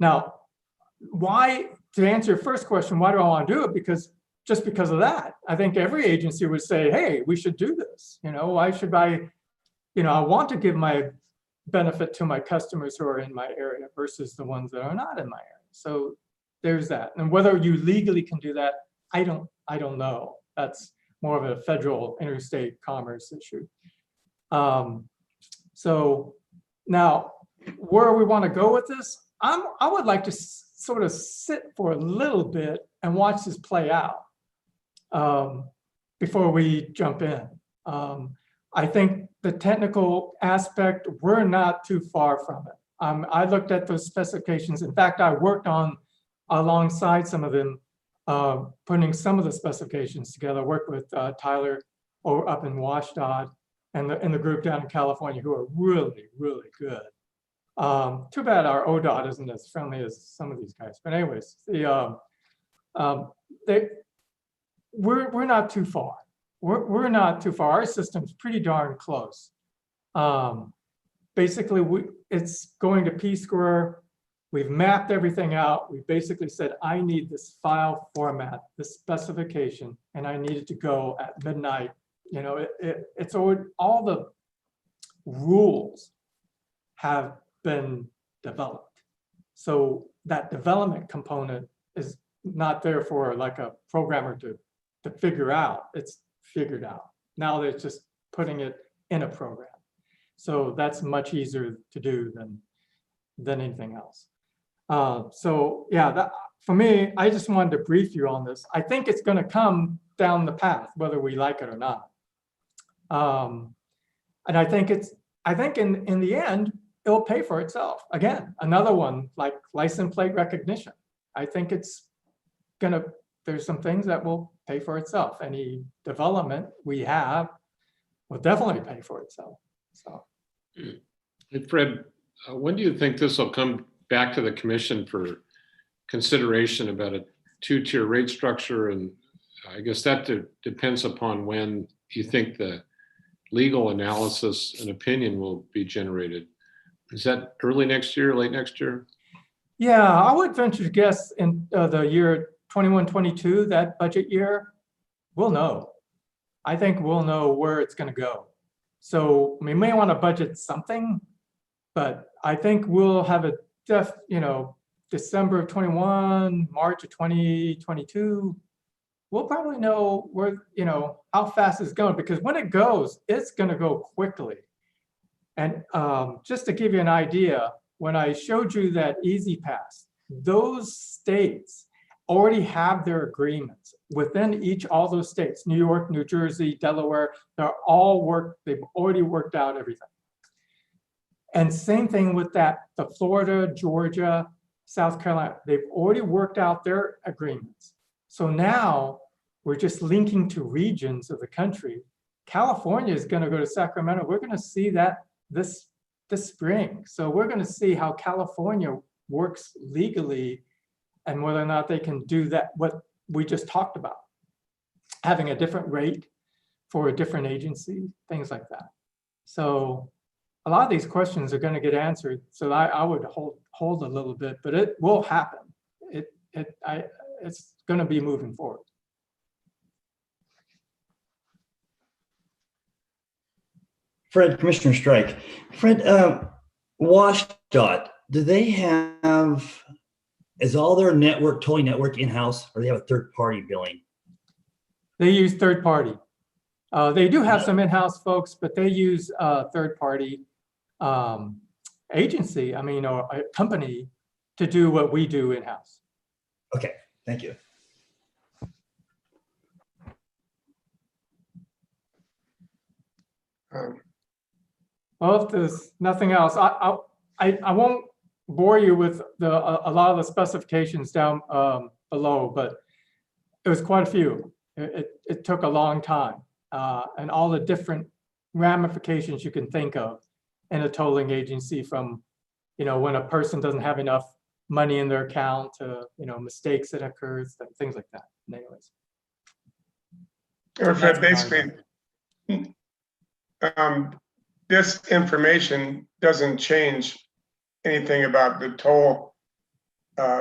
Now, to answer your first question, why do I want to do it? Just because of that. I think every agency would say, hey, we should do this. Why should I want to give my benefit to my customers who are in my area versus the ones that are not in my area. So there's that. And whether you legally can do that, I don't know. That's more of a federal interstate commerce issue. So now, where we want to go with this, I would like to sort of sit for a little bit and watch this play out before we jump in. I think the technical aspect, we're not too far from it. I looked at those specifications. In fact, I worked on alongside some of them, putting some of the specifications together. Worked with Tyler up in WashDOT and the group down in California who are really, really good. Too bad our ODOT isn't as friendly as some of these guys. But anyways, we're not too far. We're not too far. Our system's pretty darn close. Basically, it's going to P-square. We've mapped everything out. We basically said, I need this file format, this specification, and I need it to go at midnight. You know, it's all the rules have been developed. So that development component is not there for like a programmer to figure out. It's figured out. Now they're just putting it in a program. So that's much easier to do than anything else. So yeah, for me, I just wanted to brief you on this. I think it's going to come down the path, whether we like it or not. And I think in the end, it'll pay for itself. Again, another one like license plate recognition. I think there's some things that will pay for itself. Any development we have will definitely pay for itself. So, Hey, Fred, when do you think this will come back to the commission for consideration about a two-tier rate structure? And I guess that depends upon when you think the legal analysis and opinion will be generated. Is that early next year, late next year? yeah, I would venture to guess in the year 21-22, that budget year, we'll know. I think we'll know where it's going to go. So we may want to budget something, but I think we'll have a December of 21, March of 2022. We'll probably know where, how fast it's going, because when it goes, it's going to go quickly. And just to give you an idea, when I showed you that Easy Pass, those states already have their agreements within all those states, New York, New Jersey, Delaware, they've already worked out everything. And same thing with the Florida, Georgia, South Carolina, they've already worked out their agreements. So now we're just linking to regions of the country. California is going to go to Sacramento. We're going to see that this spring. So we're going to see how California works legally and whether or not they can do that, what we just talked about, having a different rate for a different agency, things like that. So a lot of these questions are going to get answered. So I would hold a little bit, but it will happen. It's going to be moving forward. Fred, Commissioner Strike. Fred, WashDOT, do they have, is all their tolling network in-house, or do they have a third-party billing? They use third party. They do have some in-house folks, but they use a third-party agency, or a company to do what we do in-house. Okay, thank you. Well, if there's nothing else, I won't bore you with a lot of the specifications down below, but it was quite a few. It took a long time, and all the different ramifications you can think of in a tolling agency, from when a person doesn't have enough money in their account to mistakes that occurs, things like that. Anyways, Fred, basically, this information doesn't change anything about the toll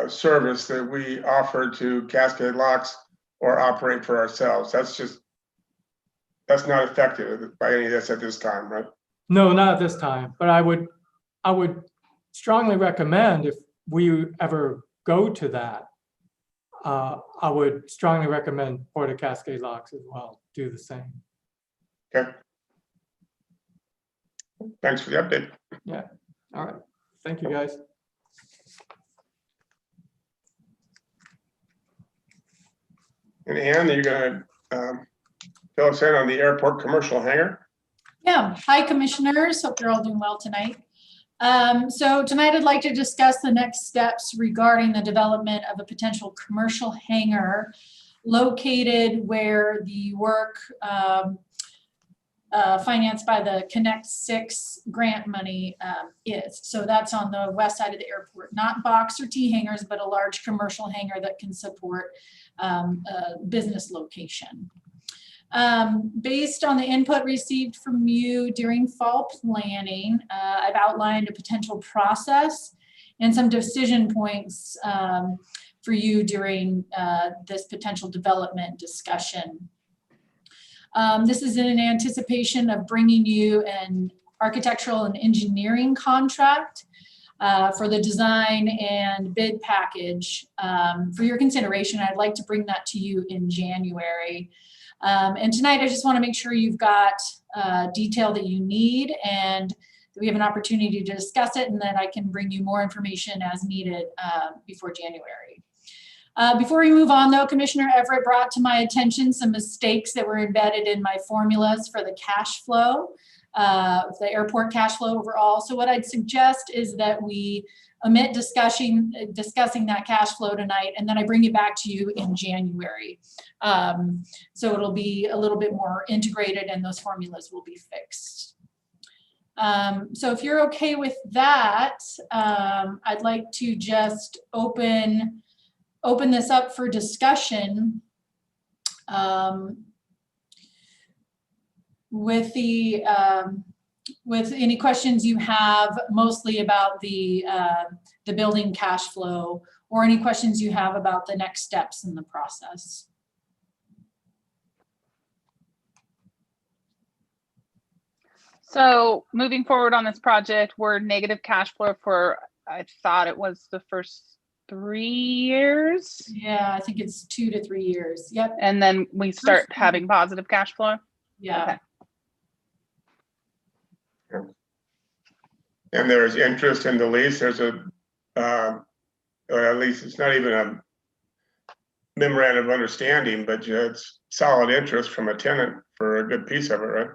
service that we offer to Cascade Locks or operate for ourselves. That's not effective by any of this at this time, right? no, not at this time, but I would I would strongly recommend if we ever go to that, I would strongly recommend Port of Cascade Locks as well, do the same. Okay. Thanks for the update. Yeah, all right. Thank you, guys. And Ann, you're gonna fill us in on the airport commercial hangar? Yeah, hi Commissioners, hope you're all doing well tonight. So tonight I'd like to discuss the next steps regarding the development of a potential commercial hangar located where the work financed by the Connect 6 grant money is. So that's on the west side of the airport, not box or T hangars, but a large commercial hangar that can support a business location. Based on the input received from you during fall planning, I've outlined a potential process and some decision points for you during this potential development discussion. This is in anticipation of bringing you an architectural and engineering contract for the design and bid package for your consideration. I'd like to bring that to you in January. And tonight, I just want to make sure you've got detail that you need and that we have an opportunity to discuss it, and that I can bring you more information as needed before January. Before we move on though, Commissioner Everett brought to my attention some mistakes that were embedded in my formulas for the cash flow, the airport cash flow overall. So what I'd suggest is that we omit discussing that cash flow tonight, and then I bring it back to you in January. So it'll be a little bit more integrated and those formulas will be fixed. So if you're okay with that, I'd like to just open this up for discussion with any questions you have, mostly about the building cash flow, or any questions you have about the next steps in the process. So moving forward on this project, we're negative cash flow for, I thought it was the first 3 years. Yeah, I think it's 2 to 3 years. Yep. And then we start having positive cash flow. Yeah. Okay. And there's interest in the lease. There's a, or at least it's not even a memorandum of understanding, but it's solid interest from a tenant for a good piece of it, right?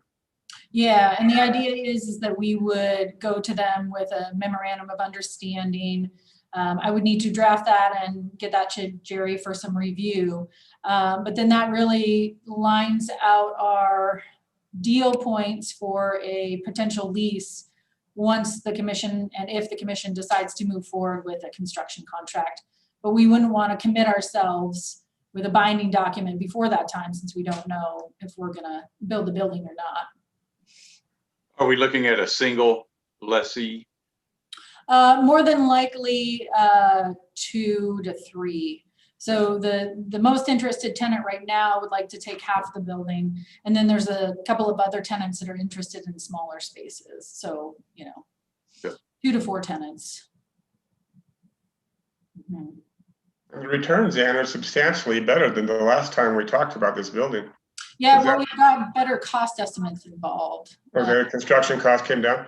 Yeah, and the idea is that we would go to them with a memorandum of understanding. I would need to draft that and get that to Jerry for some review. But then that really lines out our deal points for a potential lease once the commission, and if the commission decides to move forward with a construction contract. But we wouldn't want to commit ourselves with a binding document before that time, since we don't know if we're gonna build the building or not. Are we looking at a single lessee? More than likely 2 to 3. So the most interested tenant right now would like to take half the building. And then there's a couple of other tenants that are interested in smaller spaces. So, you know, Yep. 2 to 4 tenants. Mhm. The returns, Ann, are substantially better than the last time we talked about this building. Yeah, Is well, that- we've got better cost estimates involved. Or the construction cost came down?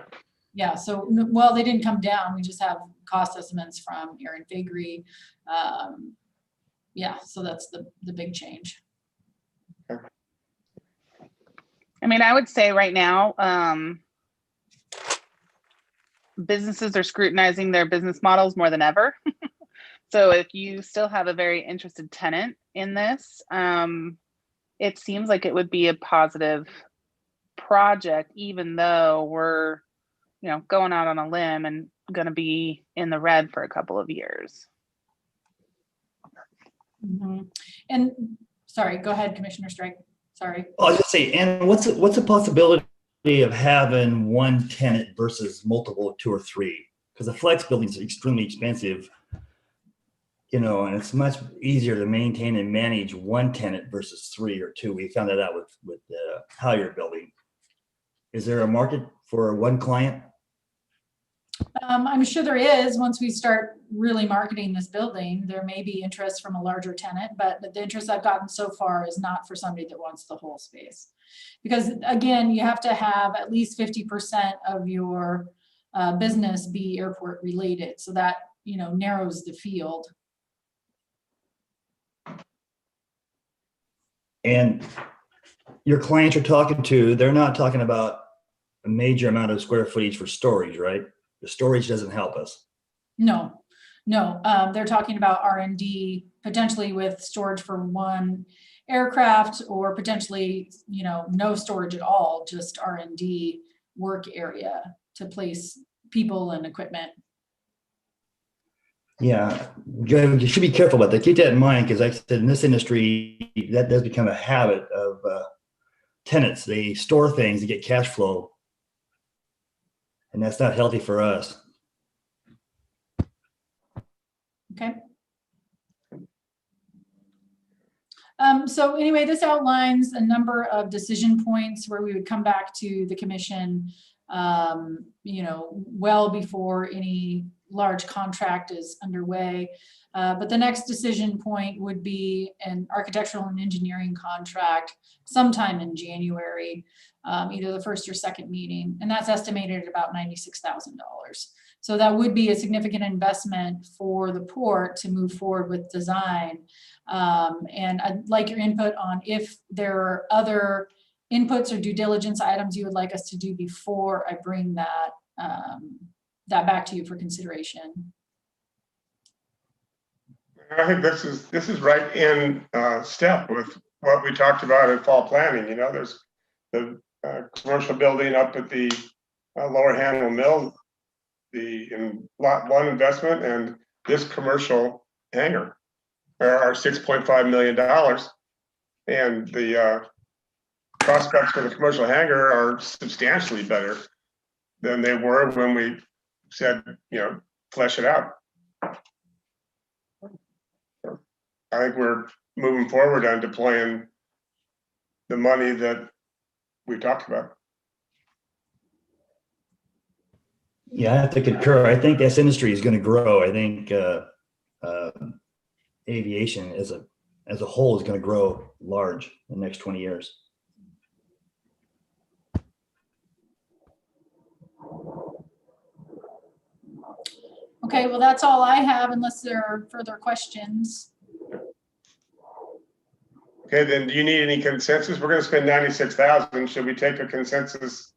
Yeah, so, well, they didn't come down. We just have cost estimates from Aaron Fagry. Yeah, so that's the big change. I mean, I would say right now, businesses are scrutinizing their business models more than ever. So if you still have a very interested tenant in this, it seems like it would be a positive project, even though we're, you know, going out on a limb and going to be in the red for a couple of years. Mhm. And sorry, go ahead, Commissioner Strike. Sorry. I'll just say, and what's the possibility of having one tenant versus multiple, 2 or 3? Because the flex buildings are extremely expensive, you know, and it's much easier to maintain and manage one tenant versus 3 or 2. We found that out with the Halyard building. Is there a market for one client? I'm sure there is, once we start really marketing this building, there may be interest from a larger tenant, but the interest I've gotten so far is not for somebody that wants the whole space. Because again, you have to have at least 50% of your business be airport related. So that, you know, narrows the field. And your clients you're talking to, they're not talking about a major amount of square footage for storage, right? The storage doesn't help us. No, they're talking about R&D potentially with storage for one aircraft or potentially, you know, no storage at all, just R&D work area to place people and equipment. Yeah, you should be careful about that. Keep that in mind, because like I said, in this industry, that does become a habit of tenants. They store things to get cash flow, and that's not healthy for us. Okay. So anyway, this outlines a number of decision points where we would come back to the commission, you know, well before any large contract is underway. But the next decision point would be an architectural and engineering contract sometime in January, either the first or second meeting, and that's estimated at about $96,000. So that would be a significant investment for the port to move forward with design. And I'd like your input on if there are other inputs or due diligence items you would like us to do before I bring that that back to you for consideration. I think this is right in step with what we talked about in fall planning. You know, there's the commercial building up at the Lower Handle Mill, in lot 1 investment, and this commercial hangar are $6.5 million, and the prospects for the commercial hangar are substantially better than they were when we said, you know, flesh it out. I think we're moving forward on deploying the money that we talked about. Yeah, I have to concur. I think this industry is going to grow. I think aviation as a whole is going to grow large in the next 20 years. Okay, well, that's all I have unless there are further questions. Okay, then do you need any consensus? We're going to spend 96,000. Should we take a consensus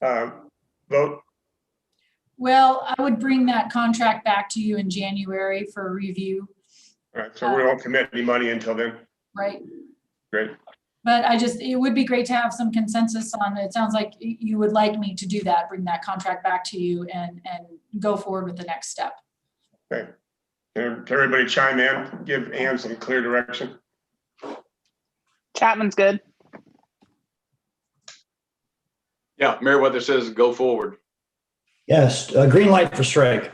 vote? Well, I would bring that contract back to you in January for review, All right, so we won't commit any money until then. right? Great. But it would be great to have some consensus on it. It sounds like you would like me to do that, bring that contract back to you and go forward with the next step. Okay. And can everybody chime in, give Ann some clear direction? Chapman's good. Yeah, Meriwether says go forward. Yes, green light for strike.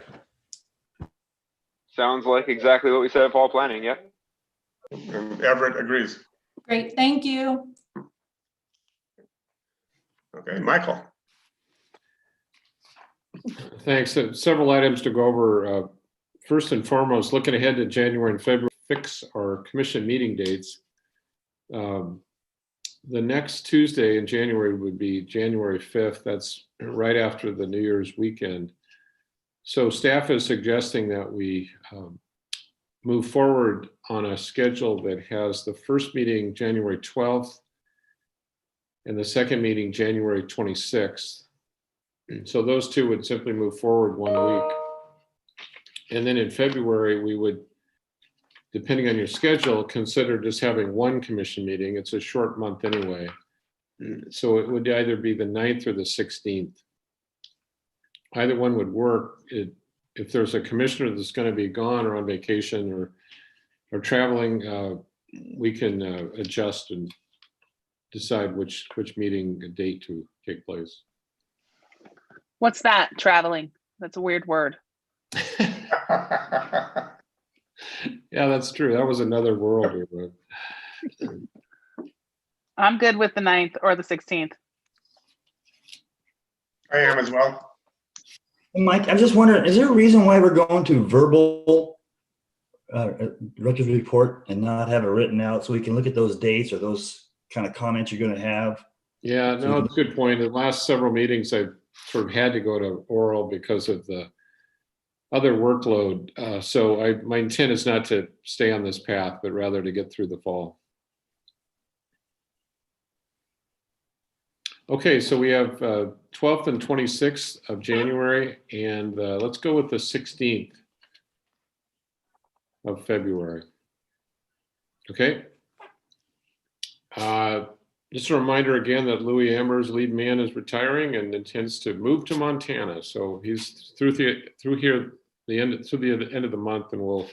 Sounds like exactly what we said at fall planning. Yeah. And Everett agrees. Great, thank you. Okay, Michael. Thanks. Several items to go over. First and foremost, looking ahead to January and February, fix our commission meeting dates. The next Tuesday in January would be January 5th. That's right after the New Year's weekend. So staff is suggesting that we move forward on a schedule that has the first meeting January 12th and the second meeting January 26th. So those two would simply move forward 1 week. And then in February, we would, depending on your schedule, consider just having one commission meeting. It's a short month anyway. So it would either be the 9th or the 16th. Either one would work. If there's a commissioner that's going to be gone or on vacation or traveling, we can adjust and decide which meeting date to take place. What's that? Traveling. That's a weird word. Yeah, that's true. That was another world. I'm good with the 9th or the 16th. I am as well. Mike, I'm just wondering, is there a reason why we're going to verbal director's report and not have it written out so we can look at those dates or those kind of comments you're going to have? Yeah, no, it's a good point. The last several meetings, I've sort of had to go to oral because of the other workload. So my intent is not to stay on this path, but rather to get through the fall. Okay, so we have 12th and 26th of January, and let's go with the 16th of February. Okay. Just a reminder again that Louis Amber's lead man is retiring and intends to move to Montana. So he's through the end of the month, and we'll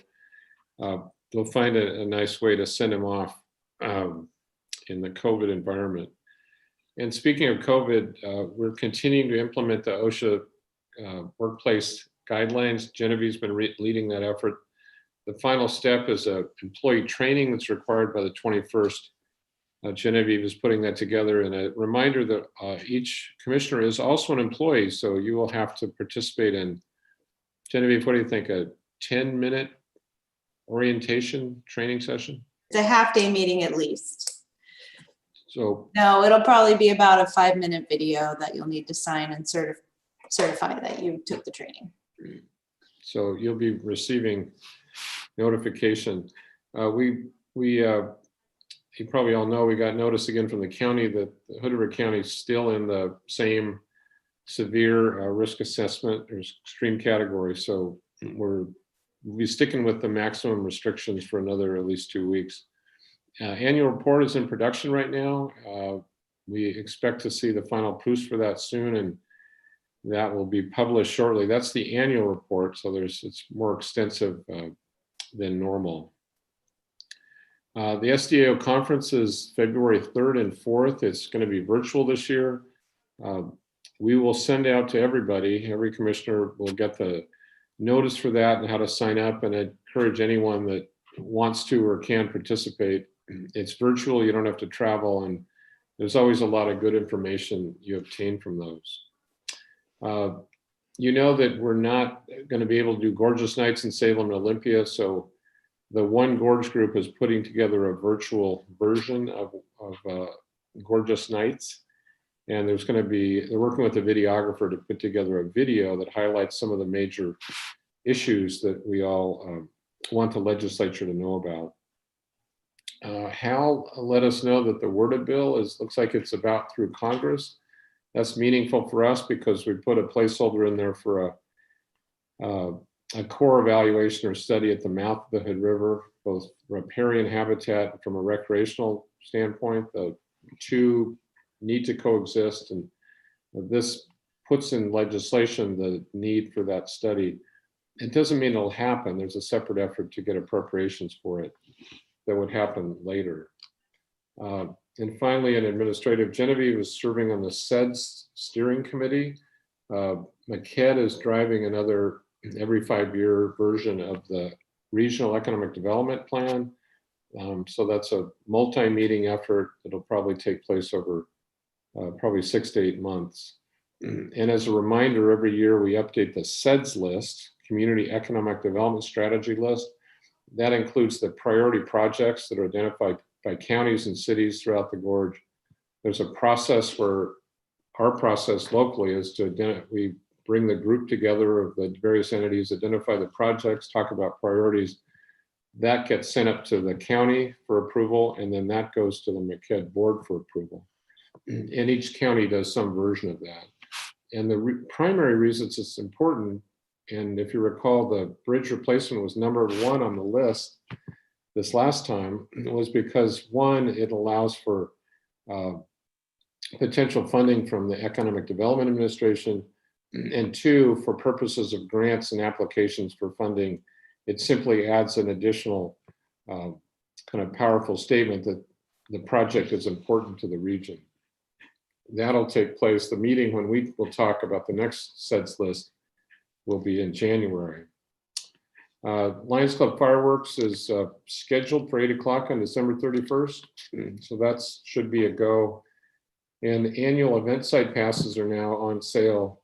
find a nice way to send him off in the COVID environment. And speaking of COVID, we're continuing to implement the OSHA workplace guidelines. Genevieve's been leading that effort. The final step is a employee training that's required by the 21st. Genevieve is putting that together, and a reminder that each commissioner is also an employee, so you will have to participate in, Genevieve, what do you think, a 10-minute orientation training session? It's a half-day meeting at least. So No, it'll probably be about a 5-minute video that you'll need to sign and certify that you took the training. So you'll be receiving notification. You probably all know we got notice again from the county that Hood River County is still in the same severe risk assessment or extreme category. So we'll be sticking with the maximum restrictions for another at least 2 weeks. Annual report is in production right now. We expect to see the final proofs for that soon, and that will be published shortly. That's the annual report, so it's more extensive than normal. The SDAO conference is February 3rd and 4th. It's going to be virtual this year. We will send out to everybody, every commissioner will get the notice for that and how to sign up, and I encourage anyone that wants to or can participate. It's virtual, you don't have to travel, and there's always a lot of good information you obtain from those. You know that we're not going to be able to do Gorgeous Nights in Salem and Olympia, so the One Gorge group is putting together a virtual version of Gorgeous Nights. And they're working with a videographer to put together a video that highlights some of the major issues that we all want the legislature to know about. Hal let us know that the worded bill looks like it's about through Congress. That's meaningful for us because we put a placeholder in there for a core evaluation or study at the mouth of the Hood River, both riparian habitat and from a recreational standpoint. The two need to coexist, and this puts in legislation the need for that study. It doesn't mean it'll happen. There's a separate effort to get appropriations for it that would happen later. And finally, an administrative, Genevieve is serving on the SEDS steering committee. MCED is driving another every 5-year version of the Regional Economic Development Plan. So that's a multi-meeting effort that'll probably take place over probably 6 to 8 months. And as a reminder, every year we update the SEDS list, Community Economic Development Strategy list. That includes the priority projects that are identified by counties and cities throughout the gorge. There's a process where our process locally is to we bring the group together of the various entities, identify the projects, talk about priorities. That gets sent up to the county for approval, and then that goes to the MCED board for approval. And each county does some version of that. And the primary reasons it's important, and if you recall, the bridge replacement was number 1 on the list this last time, was because 1, it allows for potential funding from the Economic Development Administration, and 2, for purposes of grants and applications for funding, it simply adds an additional kind of powerful statement that the project is important to the region. That'll take place, the meeting when we will talk about the next SEDS list will be in January. Lions Club Fireworks is scheduled for 8 o'clock on December 31st. So that should be a go. And annual event site passes are now on sale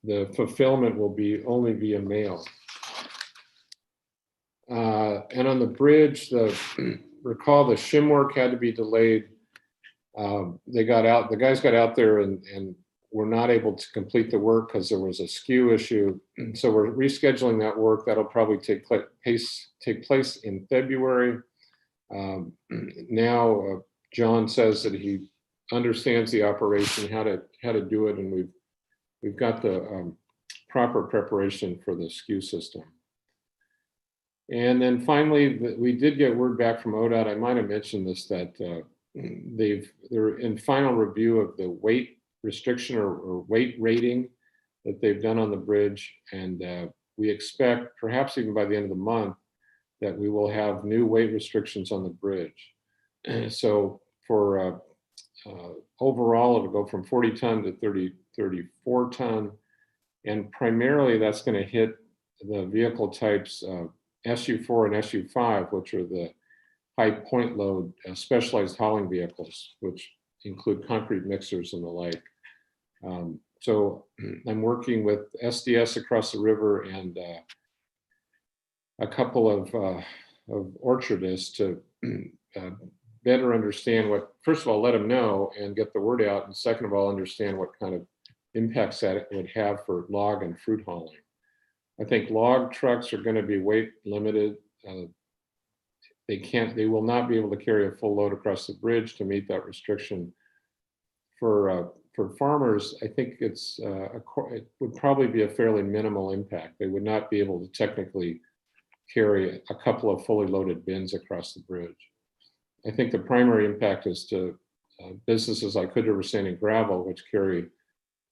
the fulfillment will be only via mail. And on the bridge, recall the shim work had to be delayed. The guys got out there and were not able to complete the work because there was a skew issue. So we're rescheduling that work. That'll probably take place in February. Now John says that he understands the operation, how to do it, and we've got the proper preparation for the skew system. And then finally, we did get word back from ODOT. I might have mentioned this, that they're in final review of the weight restriction or weight rating that they've done on the bridge. And we expect, perhaps even by the end of the month, that we will have new weight restrictions on the bridge. So for overall, it'll go from 40 ton to 34 ton. And primarily that's going to hit the vehicle types SU4 and SU5, which are the high point load specialized hauling vehicles, which include concrete mixers and the like. So I'm working with SDS across the river and a couple of orchardists to better understand what, first of all, let them know and get the word out, and second of all, understand what kind of impacts that it would have for log and fruit hauling. I think log trucks are going to be weight limited. They will not be able to carry a full load across the bridge to meet that restriction. For farmers, I think it would probably be a fairly minimal impact. They would not be able to technically carry a couple of fully loaded bins across the bridge. I think the primary impact is to businesses like Hood River Sand and Gravel, which carry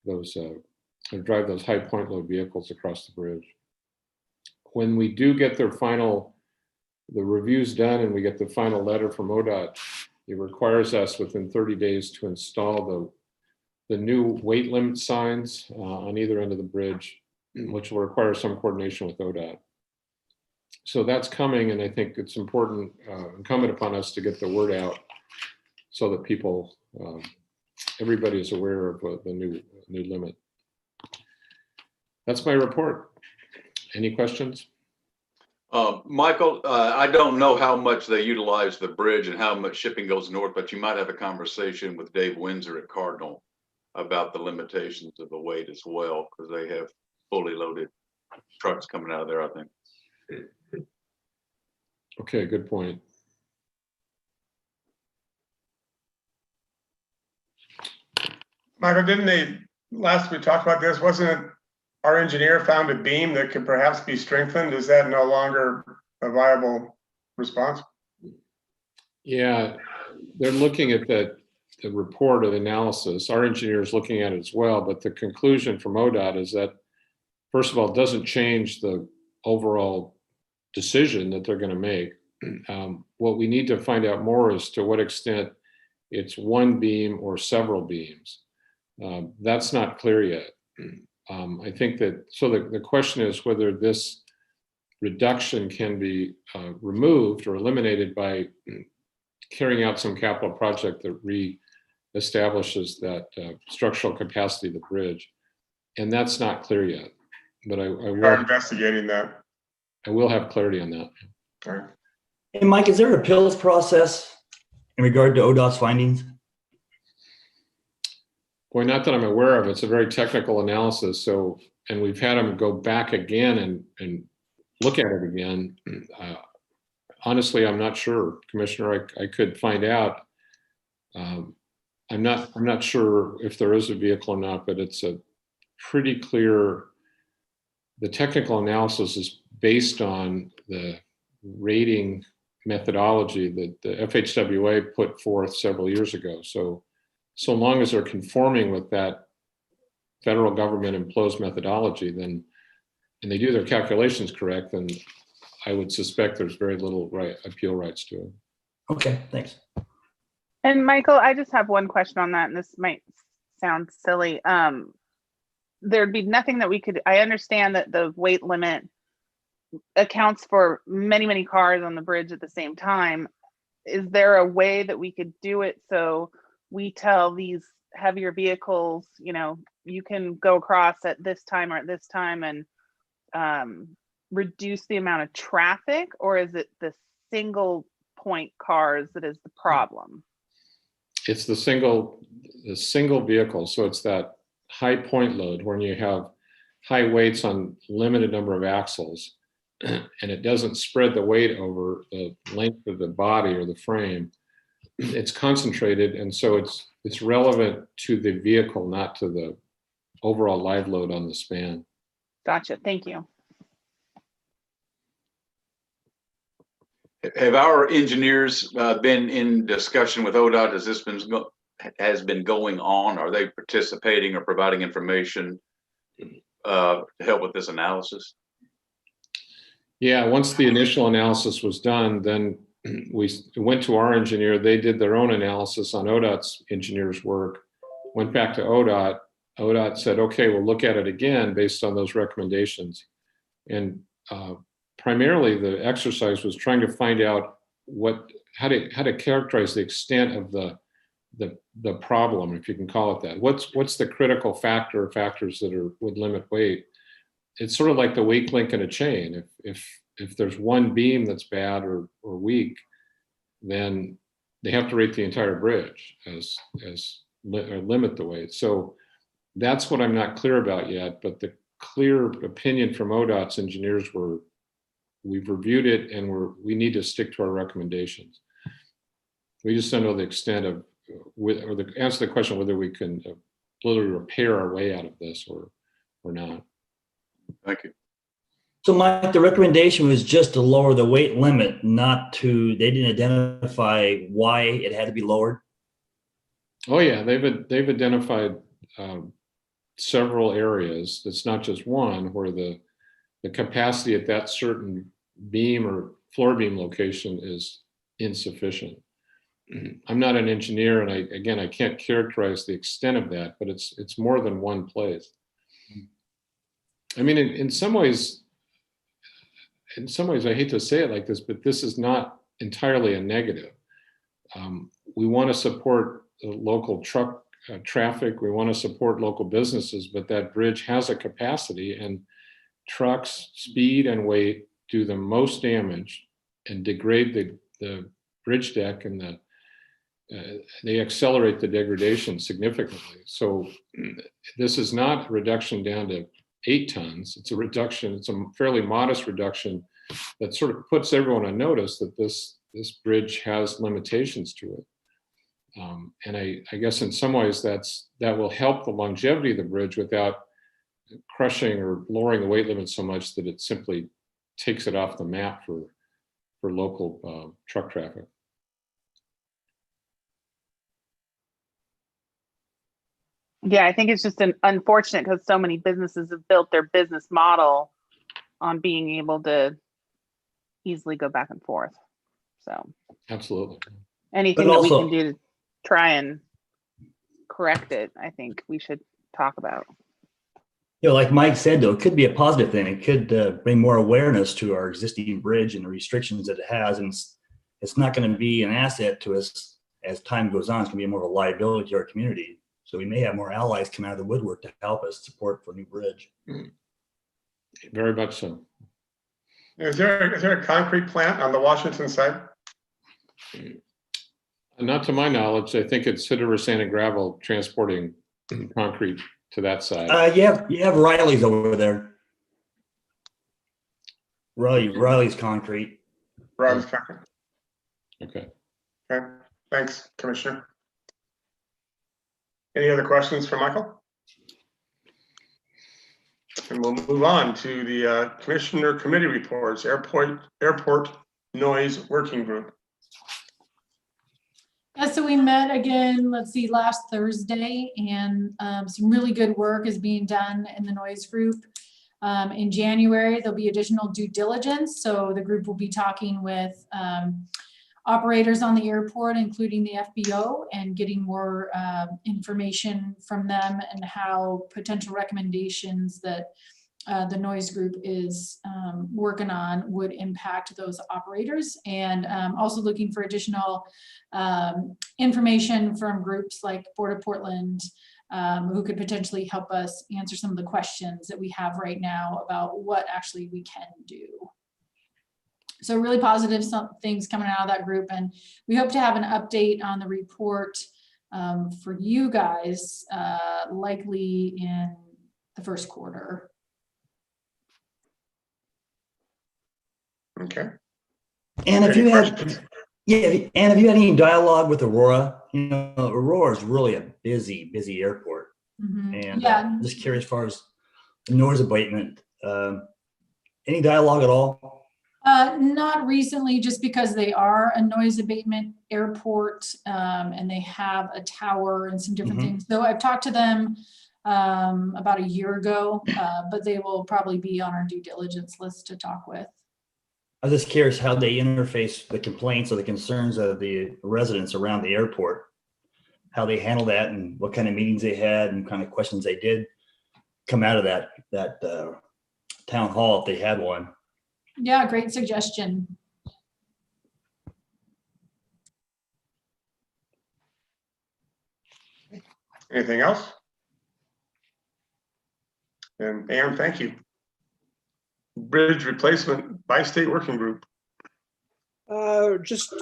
those drive those high point load vehicles across the bridge. When we do get the reviews done and we get the final letter from ODOT, it requires us within 30 days to install the new weight limit signs on either end of the bridge, which will require some coordination with ODOT. So that's coming, and I think it's important, incumbent upon us to get the word out so that people, everybody is aware of the new limit. That's my report. Any questions? Michael, I don't know how much they utilize the bridge and how much shipping goes north, but you might have a conversation with Dave Windsor at Cardinal about the limitations of the weight as well, because they have fully loaded trucks coming out of there, I think. Okay, good point. Michael, didn't they, last we talked about this, wasn't it our engineer found a beam that could perhaps be strengthened? Is that no longer a viable response? Yeah, they're looking at the report of the analysis. Our engineer is looking at it as well, but the conclusion from ODOT is that, first of all, it doesn't change the overall decision that they're going to make. What we need to find out more is to what extent it's one beam or several beams. That's not clear yet. I think that, so the question is whether this reduction can be removed or eliminated by carrying out some capital project that re-establishes that structural capacity of the bridge. And that's not clear yet, but I will. Are investigating that. I will have clarity on that. Okay. Hey, Mike, is there an appeals process in regard to ODOT's findings? Boy, not that I'm aware of. It's a very technical analysis. So, and we've had them go back again and look at it again. Honestly, I'm not sure, Commissioner. I could find out. I'm not sure if there is a vehicle or not, but it's a pretty clear. The technical analysis is based on the rating methodology that the FHWA put forth several years ago. So long as they're conforming with that federal government imposed methodology, then, and they do their calculations correct, then I would suspect there's very little appeal rights to it. Okay, thanks. And Michael, I just have one question on that, and this might sound silly. There'd be nothing that we could, I understand that the weight limit accounts for many, many cars on the bridge at the same time. Is there a way that we could do it so we tell these heavier vehicles, you know, you can go across at this time or at this time and reduce the amount of traffic, or is it the single point cars that is the problem? It's the single vehicle. So it's that high point load when you have high weights on limited number of axles, and it doesn't spread the weight over the length of the body or the frame. It's concentrated, and so it's relevant to the vehicle, not to the overall live load on the span. Gotcha. Thank you. Have our engineers been in discussion with ODOT as this has been going on? Are they participating or providing information to help with this analysis? Yeah, once the initial analysis was done, then we went to our engineer. They did their own analysis on ODOT's engineer's work, went back to ODOT. ODOT said, okay, we'll look at it again based on those recommendations. And primarily the exercise was trying to find out how to characterize the extent of the problem, if you can call it that. What's the critical factors that would limit weight? It's sort of like the weak link in a chain. If there's one beam that's bad or weak, then they have to rate the entire bridge or limit the weight. So that's what I'm not clear about yet, but the clear opinion from ODOT's engineers we've reviewed it and we need to stick to our recommendations. We just don't know the extent of, or the answer to the question whether we can literally repair our way out of this or not. Thank you. So Mike, the recommendation was just to lower the weight limit, they didn't identify why it had to be lowered? Oh yeah, they've identified several areas. It's not just one where the capacity at that certain beam or floor beam location is insufficient. I'm not an engineer, and I can't characterize the extent of that, but it's more than one place. I mean, in some ways, I hate to say it like this, but this is not entirely a negative. We want to support the local truck traffic. We want to support local businesses, but that bridge has a capacity, and trucks, speed and weight do the most damage and degrade the bridge deck, and they accelerate the degradation significantly. So this is not a reduction down to 8 tons. It's a fairly modest reduction that sort of puts everyone on notice that this bridge has limitations to it. And I guess in some ways that will help the longevity of the bridge without crushing or lowering the weight limit so much that it simply takes it off the map for local truck traffic. Yeah, I think it's just unfortunate because so many businesses have built their business model on being able to easily go back and forth. So absolutely, anything that we can do to try and correct it, I think we should talk about. Like Mike said, though, it could be a positive thing. It could bring more awareness to our existing bridge and the restrictions that it has. And it's not going to be an asset to us as time goes on. It's going to be more of a liability to our community. So we may have more allies come out of the woodwork to help us support for a new bridge. Very much so. Is there a concrete plant on the Washington side? Not to my knowledge. I think it's Hidden Sand and Gravel transporting concrete to that side. You have Riley's over there. Riley's concrete. Riley's concrete. Okay. Okay. Thanks, Commissioner. Any other questions for Michael? And we'll move on to the Commissioner Committee reports. Airport Noise Working Group. So we met again, let's see, last Thursday, and some really good work is being done in the noise group. In January, there'll be additional due diligence. So the group will be talking with operators on the airport, including the FBO, and getting more information from them and how potential recommendations that the noise group is working on would impact those operators, and also looking for additional information from groups like Port of Portland, who could potentially help us answer some of the questions that we have right now about what actually we can do. So really positive things coming out of that group, and we hope to have an update on the report for you guys likely in the first quarter. Okay. And if Any you questions? had, yeah, and if you had any dialogue with Aurora, you know, Aurora is really a busy airport. And Yeah. just curious as far as noise abatement, any dialogue at all? Not recently, just because they are a noise abatement airport, and they have a tower and some different things. So I've talked to them about a year ago, but they will probably be on our due diligence list to talk with. I was just curious how they interface the complaints or the concerns of the residents around the airport, how they handle that, and what kind of meetings they had, and kind of questions they did come out of that town hall if they had one. Yeah, great suggestion. Anything else? And Ann, thank you. Bridge replacement by state working group. Just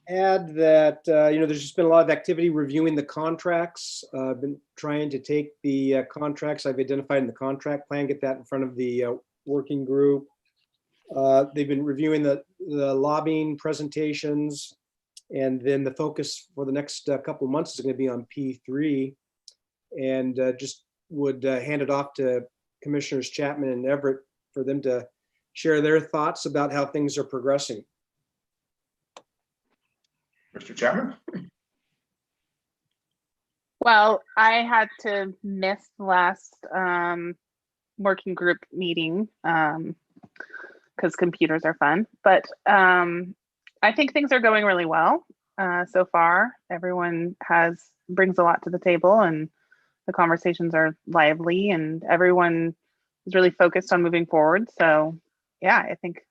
add that, you know, there's just been a lot of activity reviewing the contracts. I've been trying to take the contracts I've identified in the contract plan, get that in front of the working group. They've been reviewing the lobbying presentations, and then the focus for the next couple of months is going to be on P3, and just would hand it off to Commissioners Chapman and Everett for them to share their thoughts about how things are progressing. Mr. Chapman? Well, I had to miss the last working group meeting because computers are fun, but I think things are going really well so far. Everyone brings a lot to the table, and the conversations are lively, and everyone is really focused on moving forward. So yeah, I think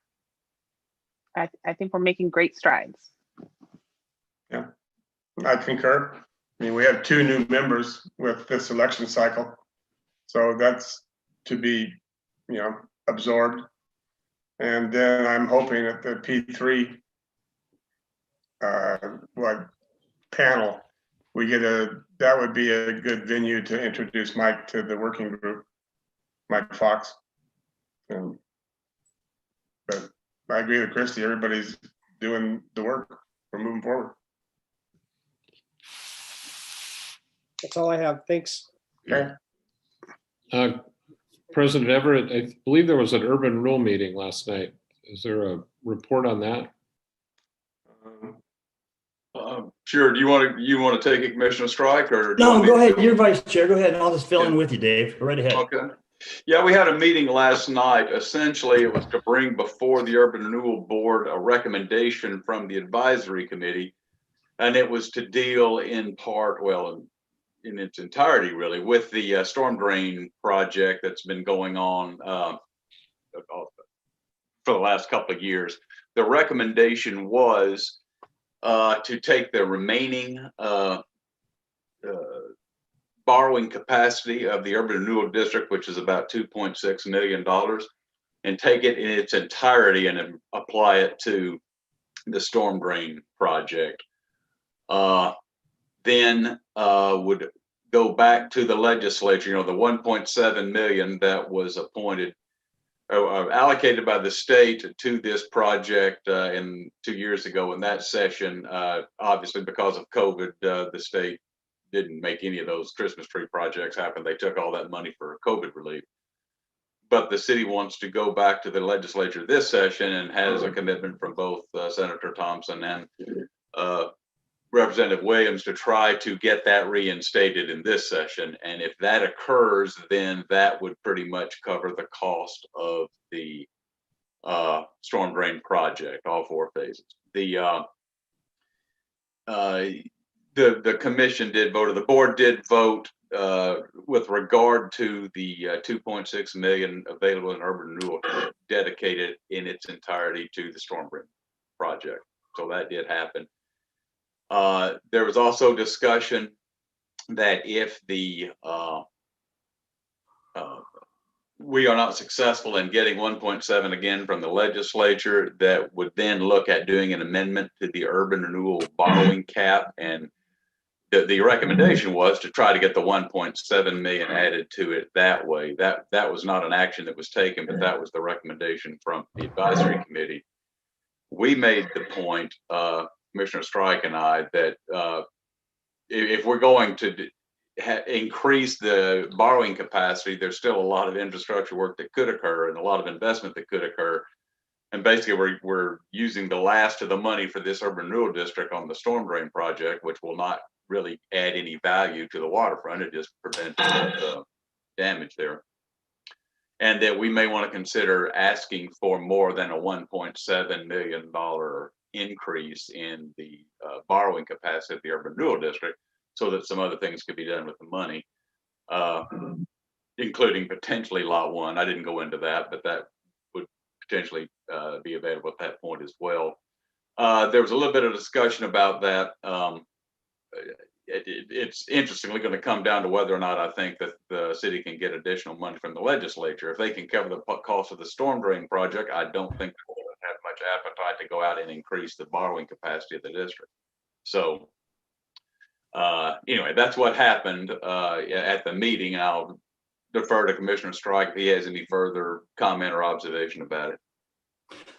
we're making great strides. Yeah, I concur. I mean, we have 2 new members with this election cycle, so that's to be, you know, absorbed. And then I'm hoping that the P3 panel, that would be a good venue to introduce Mike to the working group, Mike Fox. But I agree with Christy, everybody's doing the work. We're moving forward. That's all I have. Thanks. Okay. President Everett, I believe there was an urban rule meeting last night. Is there a report on that? Sure. Do you want to take it, Commissioner Strike, or? No, go ahead. You're vice chair. Go ahead, and I'll just fill in with you, Dave. Go right ahead. Okay. Yeah, we had a meeting last night. Essentially, it was to bring before the Urban Renewal Board a recommendation from the advisory committee, and it was to deal in part, well, in its entirety, really, with the storm drain project that's been going on for the last couple of years. The recommendation was to take the remaining borrowing capacity of the Urban Renewal District, which is about $2.6 million, and take it in its entirety and apply it to the storm drain project. Then would go back to the legislature, you know, the 1.7 million that was allocated by the state to this project 2 years ago in that session. Obviously, because of COVID, the state didn't make any of those Christmas tree projects happen. They took all that money for COVID relief. But the city wants to go back to the legislature this session and has a commitment from both Senator Thompson and Representative Williams to try to get that reinstated in this session. And if that occurs, then that would pretty much cover the cost of the storm drain project, all 4 phases. The commission did vote, or the board did vote with regard to the 2.6 million available in urban renewal, dedicated in its entirety to the storm drain project. So that did happen. There was also discussion that if we are not successful in getting 1.7 again from the legislature, that would then look at doing an amendment to the urban renewal borrowing cap. And the recommendation was to try to get the 1.7 million added to it that way. That was not an action that was taken, but that was the recommendation from the advisory committee. We made the point, Commissioner Strike and I, that if we're going to increase the borrowing capacity, there's still a lot of infrastructure work that could occur and a lot of investment that could occur. And basically, we're using the last of the money for this urban renewal district on the storm drain project, which will not really add any value to the waterfront. It just prevents damage there. And that we may want to consider asking for more than a $1.7 million increase in the borrowing capacity of the urban renewal district, so that some other things could be done with the money, including potentially Lot 1. I didn't go into that, but that would potentially be available at that point as well. There was a little bit of discussion about that. It's interestingly going to come down to whether or not I think that the city can get additional money from the legislature. If they can cover the cost of the storm drain project, I don't think they'll have much appetite to go out and increase the borrowing capacity of the district. So anyway, that's what happened at the meeting. I'll defer to Commissioner Strike if he has any further comment or observation about it.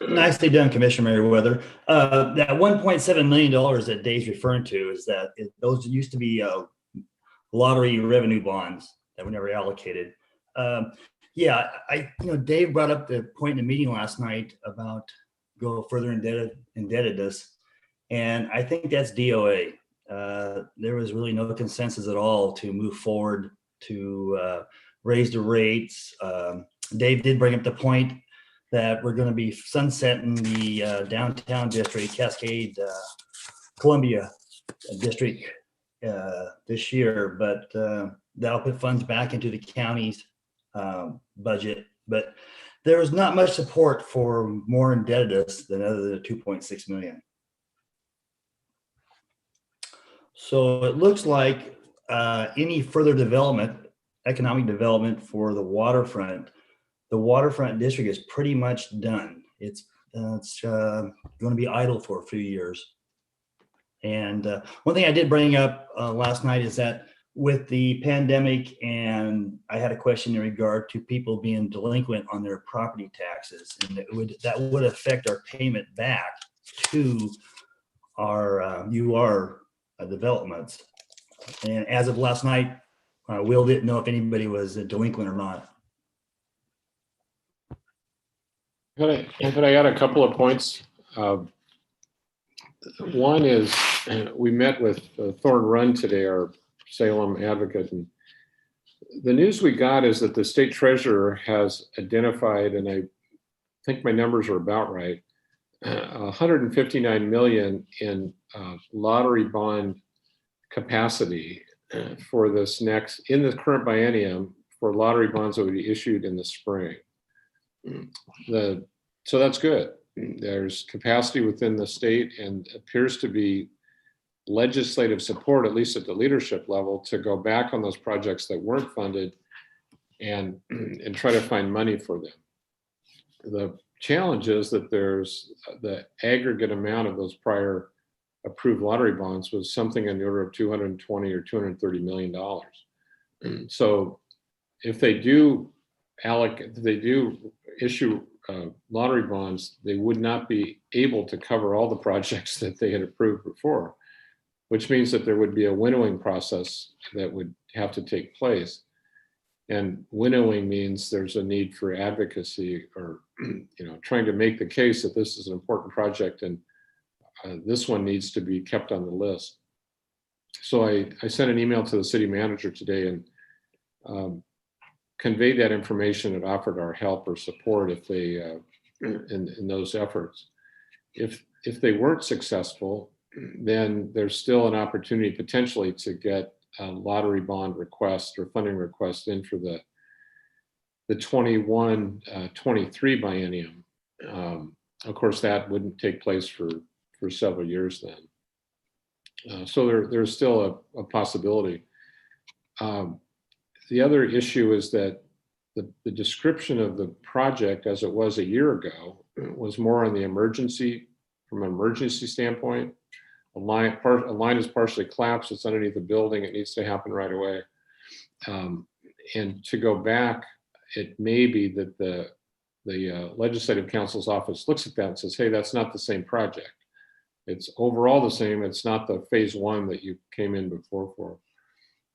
Nicely done, Commissioner Merriweather. That $1.7 million that Dave's referring to is that those used to be lottery revenue bonds that were never allocated. Yeah, Dave brought up the point in the meeting last night about go further indebtedness, and I think that's DOA. There was really no consensus at all to move forward to raise the rates. Dave did bring up the point that we're going to be sunsetting the downtown district, Cascade, Columbia district this year, but that'll put funds back into the county's budget. But there was not much support for more indebtedness than other than 2.6 million. So it looks like any further development, economic development for the waterfront district is pretty much done. It's going to be idle for a few years. And one thing I did bring up last night is that with the pandemic, and I had a question in regard to people being delinquent on their property taxes, and that would affect our payment back to our UR developments. And as of last night, Will didn't know if anybody was delinquent or not. But I got a couple of points. One is we met with Thorne Run today, our Salem advocate, and the news we got is that the state treasurer has identified, and I think my numbers are about right, 159 million in lottery bond capacity for this in the current biennium for lottery bonds that will be issued in the spring. So that's good. There's capacity within the state and appears to be legislative support, at least at the leadership level, to go back on those projects that weren't funded and try to find money for them. The challenge is that there's the aggregate amount of those prior approved lottery bonds was something in the order of $220 or $230 million. So if they do issue lottery bonds, they would not be able to cover all the projects that they had approved before, which means that there would be a winnowing process that would have to take place. And winnowing means there's a need for advocacy or trying to make the case that this is an important project and this one needs to be kept on the list. So I sent an email to the city manager today and conveyed that information and offered our help or support if they in those efforts. If they weren't successful, then there's still an opportunity potentially to get lottery bond requests or funding requests in for the 21-23 biennium. Of course, that wouldn't take place for several years then. So there's still a possibility. The other issue is that the description of the project as it was a year ago was more on the emergency, from an emergency standpoint. A line is partially collapsed, it's underneath the building, it needs to happen right away. And to go back, it may be that the Legislative Council's office looks at that and says, hey, that's not the same project. It's overall the same, it's not the phase one that you came in before for.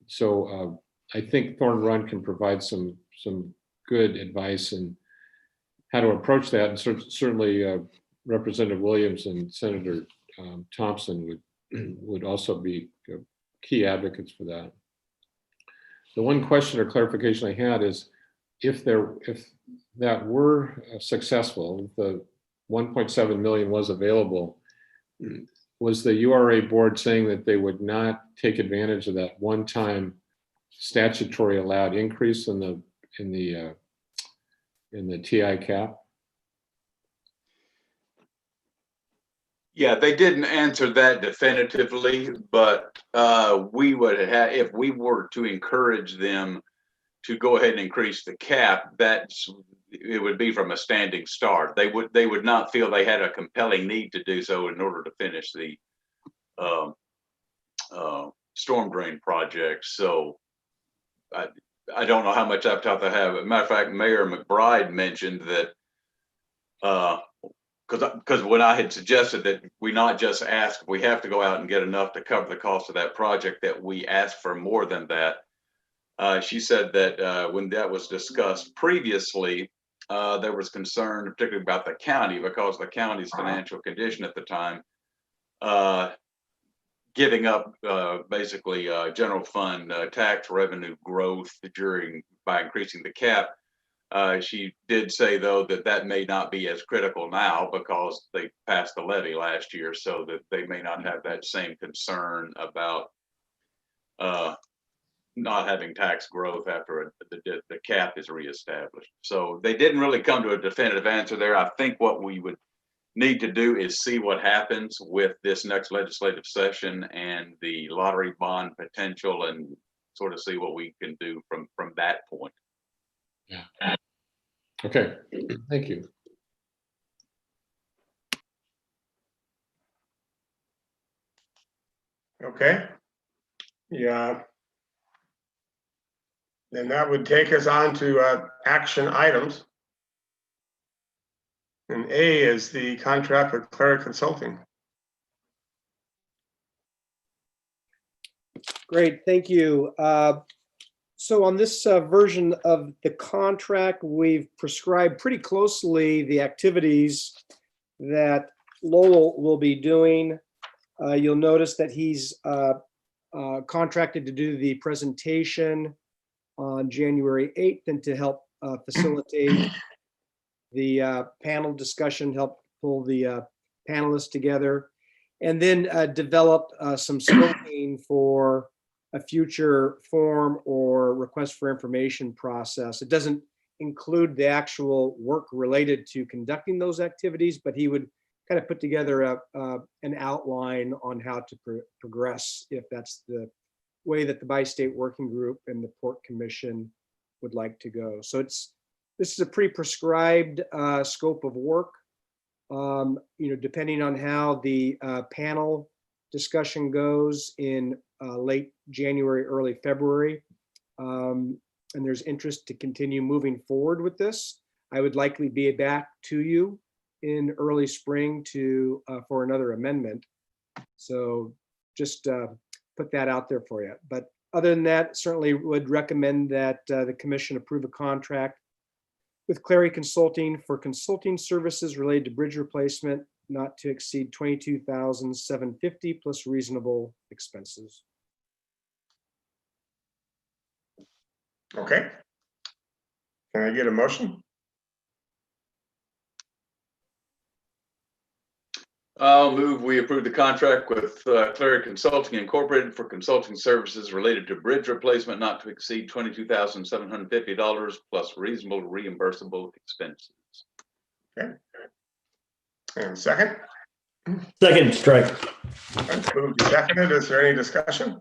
So I think Thorn Run can provide some good advice in how to approach that. And certainly Representative Williams and Senator Thompson would also be key advocates for that. The one question or clarification I had is if that were successful, the 1.7 million was available, was the URA board saying that they would not take advantage of that one-time statutory allowed increase in the TI cap? Yeah, they didn't answer that definitively, but we would have, if we were to encourage them to go ahead and increase the cap, it would be from a standing start. They would not feel they had a compelling need to do so in order to finish the storm drain project. So I don't know how much appetite they have. As a matter of fact, Mayor McBride mentioned that because when I had suggested that we not just ask if we have to go out and get enough to cover the cost of that project, that we ask for more than that. She said that when that was discussed previously, there was concern, particularly about the county, because the county's financial condition at the time, giving up basically general fund tax revenue growth by increasing the cap. She did say, though, that may not be as critical now because they passed the levy last year, so that they may not have that same concern about not having tax growth after the cap is reestablished. So they didn't really come to a definitive answer there. I think what we would need to do is see what happens with this next legislative session and the lottery bond potential, and sort of see what we can do from that point. Yeah. Okay, thank you. Okay. Yeah. Then that would take us on to action items. And A is the contract with Clara Consulting. Great, thank you. So on this version of the contract, we've prescribed pretty closely the activities that Lowell will be doing. You'll notice that he's contracted to do the presentation on January 8th and to help facilitate the panel discussion, help pull the panelists together, and then develop some scoping for a future form or request for information process. It doesn't include the actual work related to conducting those activities, but he would kind of put together an outline on how to progress if that's the way that the Bi-State Working Group and the Port Commission would like to go. So this is a pre-prescribed scope of work. Depending on how the panel discussion goes in late January, early February, and there's interest to continue moving forward with this, I would likely be back to you in early spring for another amendment. So just put that out there for you. But other than that, certainly would recommend that the commission approve a contract with Clary Consulting for consulting services related to bridge replacement, not to exceed $22,750 plus reasonable expenses. Okay. Can I get a motion? I'll move we approve the contract with Clary Consulting Incorporated for consulting services related to bridge replacement not to exceed $22,750 plus reasonable reimbursable expenses. Okay. And second? Second strike. Moved and seconded. Is there any discussion?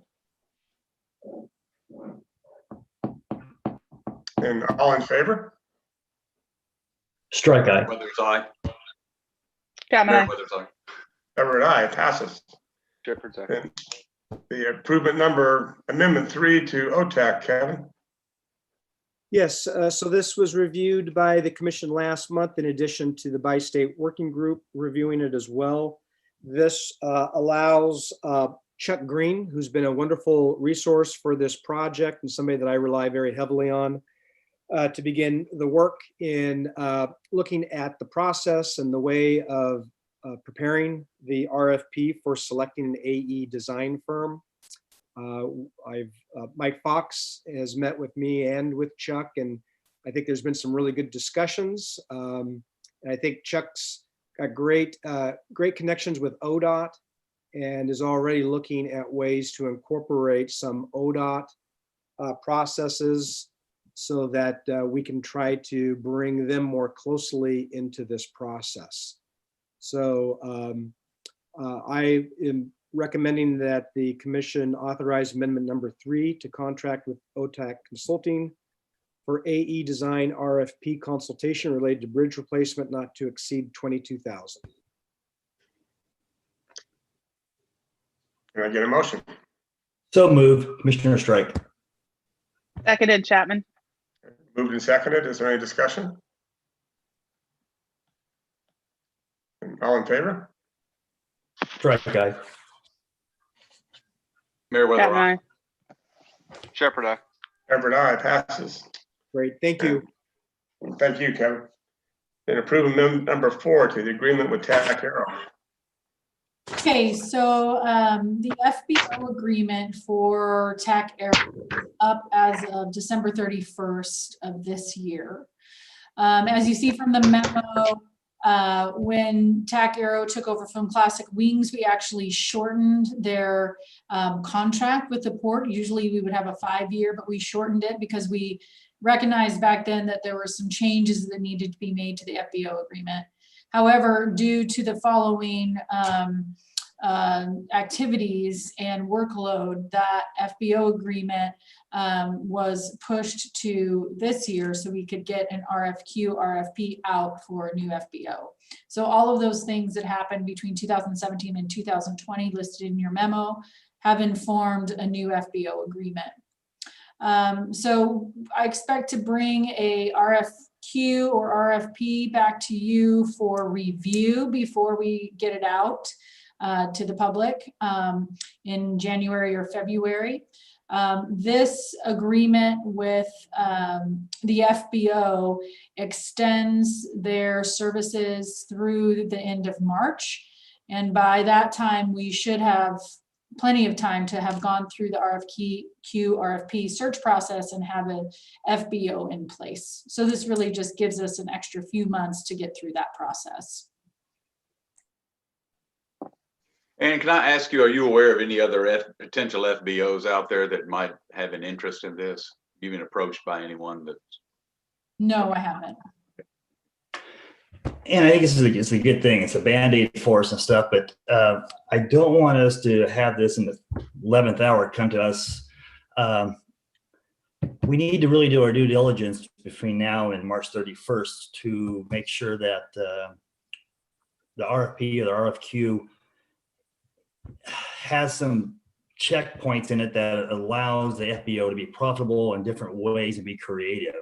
And all in favor? Strike aye. Whether it's aye. Chapman, aye. Whether it's aye. Everett, aye, passes. Shepherd's aye. And the improvement number, amendment 3 to OTAC, Kevin. Yes, so this was reviewed by the commission last month in addition to the bi-state working group reviewing it as well. This allows Chuck Green, who's been a wonderful resource for this project and somebody that I rely very heavily on, to begin the work in looking at the process and the way of preparing the RFP for selecting an AE design firm. Mike Fox has met with me and with Chuck, and I think there's been some really good discussions. And I think Chuck's got great connections with ODOT and is already looking at ways to incorporate some ODOT processes so that we can try to bring them more closely into this process. So I am recommending that the commission authorize amendment number 3 to contract with OTAC Consulting for AE design RFP consultation related to bridge replacement not to exceed $22,000. Can I get a motion? So moved, Commissioner Strike. Seconded, Chapman. Moved and seconded. Is there any discussion? And all in favor? Strike aye. Meriwether, Chapman, aye. aye. Shepherd, aye. Everett, aye, passes. Great, thank you. Thank you, Kevin. And approve amendment number 4 to the agreement with TAC Aero. Okay, so the FBO agreement for TAC Aero is up as of December 31st of this year. As you see from the memo, when TAC Aero took over from Classic Wings, we actually shortened their contract with the port. Usually we would have a 5-year, but we shortened it because we recognized back then that there were some changes that needed to be made to the FBO agreement. However, due to the following activities and workload, that FBO agreement was pushed to this year so we could get an RFP out for a new FBO. So all of those things that happened between 2017 and 2020 listed in your memo have informed a new FBO agreement. So I expect to bring a RFQ or RFP back to you for review before we get it out to the public in January or February. This agreement with the FBO extends their services through the end of March. And by that time, we should have plenty of time to have gone through the RFP search process and have an FBO in place. So this really just gives us an extra few months to get through that process. And can I ask you, are you aware of any other potential FBOs out there that might have an interest in this? You've been approached by anyone that? No, I haven't. And I think it's a good thing. It's a Band-Aid for us and stuff, but I don't want us to have this in the 11th hour come to us. We need to really do our due diligence between now and March 31st to make sure that the RFP or the RFQ has some checkpoints in it that allows the FBO to be profitable in different ways and be creative.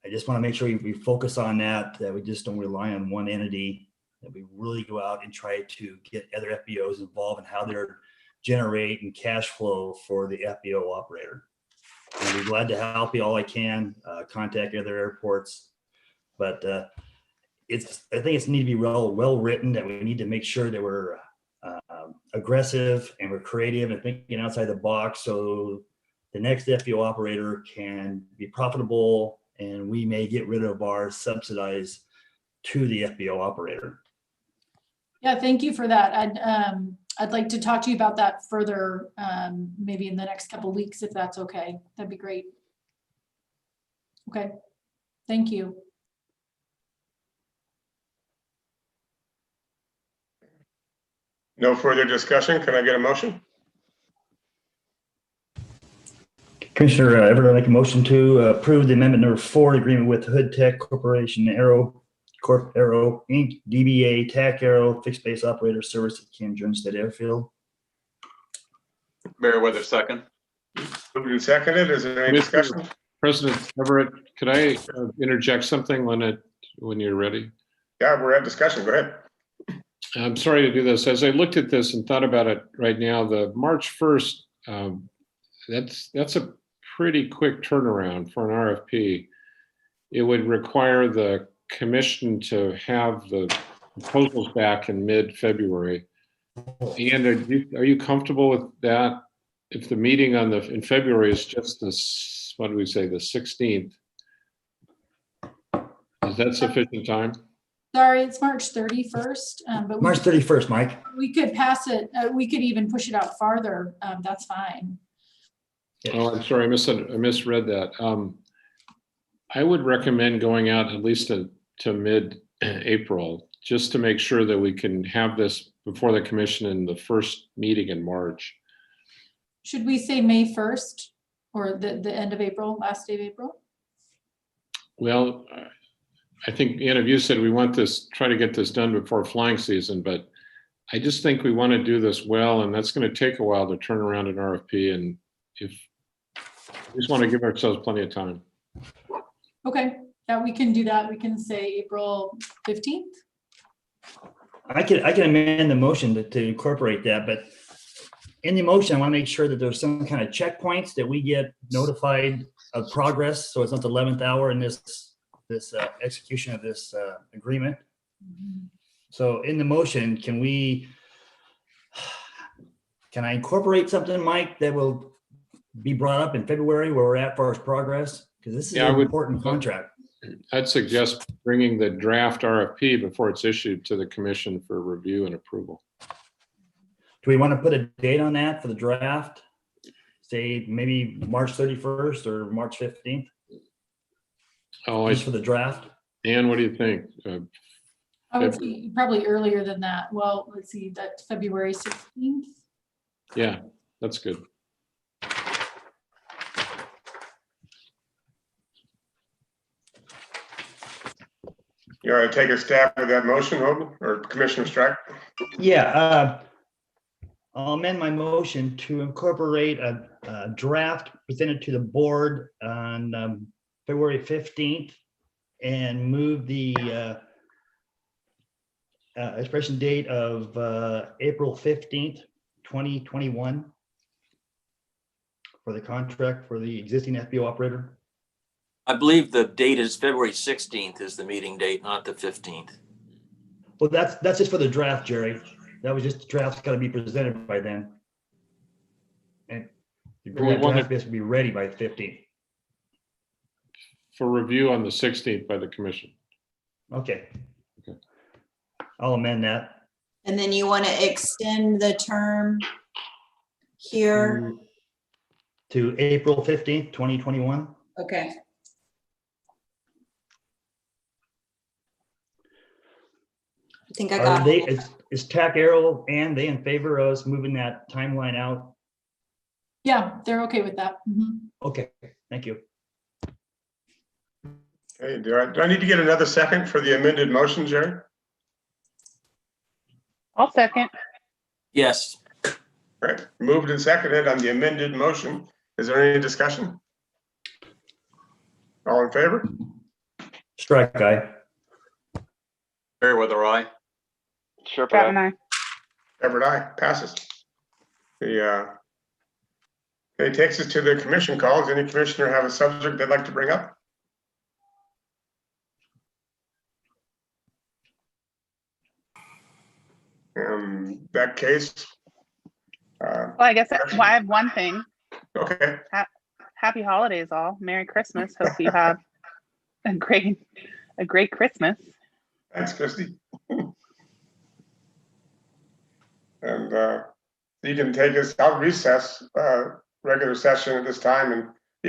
I just want to make sure we focus on that we just don't rely on one entity, that we really go out and try to get other FBOs involved in how they're generating cash flow for the FBO operator. I'll be glad to help you all I can, contact other airports, but I think it's need to be well written, that we need to make sure that we're aggressive and we're creative and thinking outside the box so the next FBO operator can be profitable and we may get rid of our subsidized to the FBO operator. Yeah, thank you for that. I'd like to talk to you about that further, maybe in the next couple of weeks, if that's okay. That'd be great. Okay, thank you. No further discussion. Can I get a motion? Commissioner Everett, I make a motion to approve the amendment number 4, agreement with Hood Tech Corporation, Aero Corp Aero Inc., DBA TAC Aero, fixed base operator service at Camp Jones Airfield. Meriwether second. Moved and seconded. Is there any discussion? President Everett, could I interject something when you're ready? Yeah, we're at discussion. Go ahead. I'm sorry to do this. As I looked at this and thought about it right now, the March 1st, that's a pretty quick turnaround for an RFP. It would require the commission to have the proposals back in mid-February. And are you comfortable with that? If the meeting in February is just this, what do we say, the 16th? Is that sufficient time? Sorry, it's March 31st, but March 31st, Mike. we could pass it, we could even push it out farther. That's fine. Oh, I'm sorry, I misread that. I would recommend going out at least to mid-April, just to make sure that we can have this before the commission in the first meeting in March. Should we say May 1st or the end of April, last day of April? Well, I think, Anna, you said we want try to get this done before flying season, but I just think we want to do this well, and that's going to take a while to turn around an RFP. And we just want to give ourselves plenty of time. Okay, yeah, we can do that. We can say April 15th. I can amend the motion to incorporate that, but in the motion, I want to make sure that there's some kind of checkpoints that we get notified of progress. So it's not the 11th hour in this execution of this agreement. So in the motion, can I incorporate something, Mike, that will be brought up in February where we're at far as progress? Because this is an important contract. I'd suggest bringing the draft RFP before it's issued to the commission for review and approval. Do we want to put a date on that for the draft? Say maybe March 31st or March 15th? Oh, Just for the draft? Dan, what do you think? I would say probably earlier than that. Well, let's see, that's February 16th. Yeah, that's good. You want to take a stab at that motion, Hogan, or Commissioner Strack? Yeah, I'll amend my motion to incorporate a draft presented to the board on February 15th and move the expiration date of April 15th, 2021 for the contract for the existing FBO operator. I believe the date is February 16th is the meeting date, not the 15th. Well, that's just for the draft, Jerry. That was just the draft's got to be presented by then. And the draft has to be ready by the 15th. For review on the 16th by the commission. Okay. I'll amend that. And then you want to extend the term here? To April 15th, 2021. Okay. I think I got it. Is TAC Aero and they in favor of us moving that timeline out? Yeah, they're okay with that. Okay, thank you. Okay, do I need to get another second for the amended motion, Jerry? I'll second. Yes. Right, moved and seconded on the amended motion. Is there any discussion? All in favor? Strike guy. Meriwether, aye. Sure. Pratt and I. Everett, aye. Passes. It takes us to the commission calls. Any commissioner have a subject they'd like to bring up? That case. Well, I guess I have one thing. Okay. Happy holidays, all. Merry Christmas. Hope you have a great Christmas. Thanks, Christy. And you can take us out recess, regular session at this time and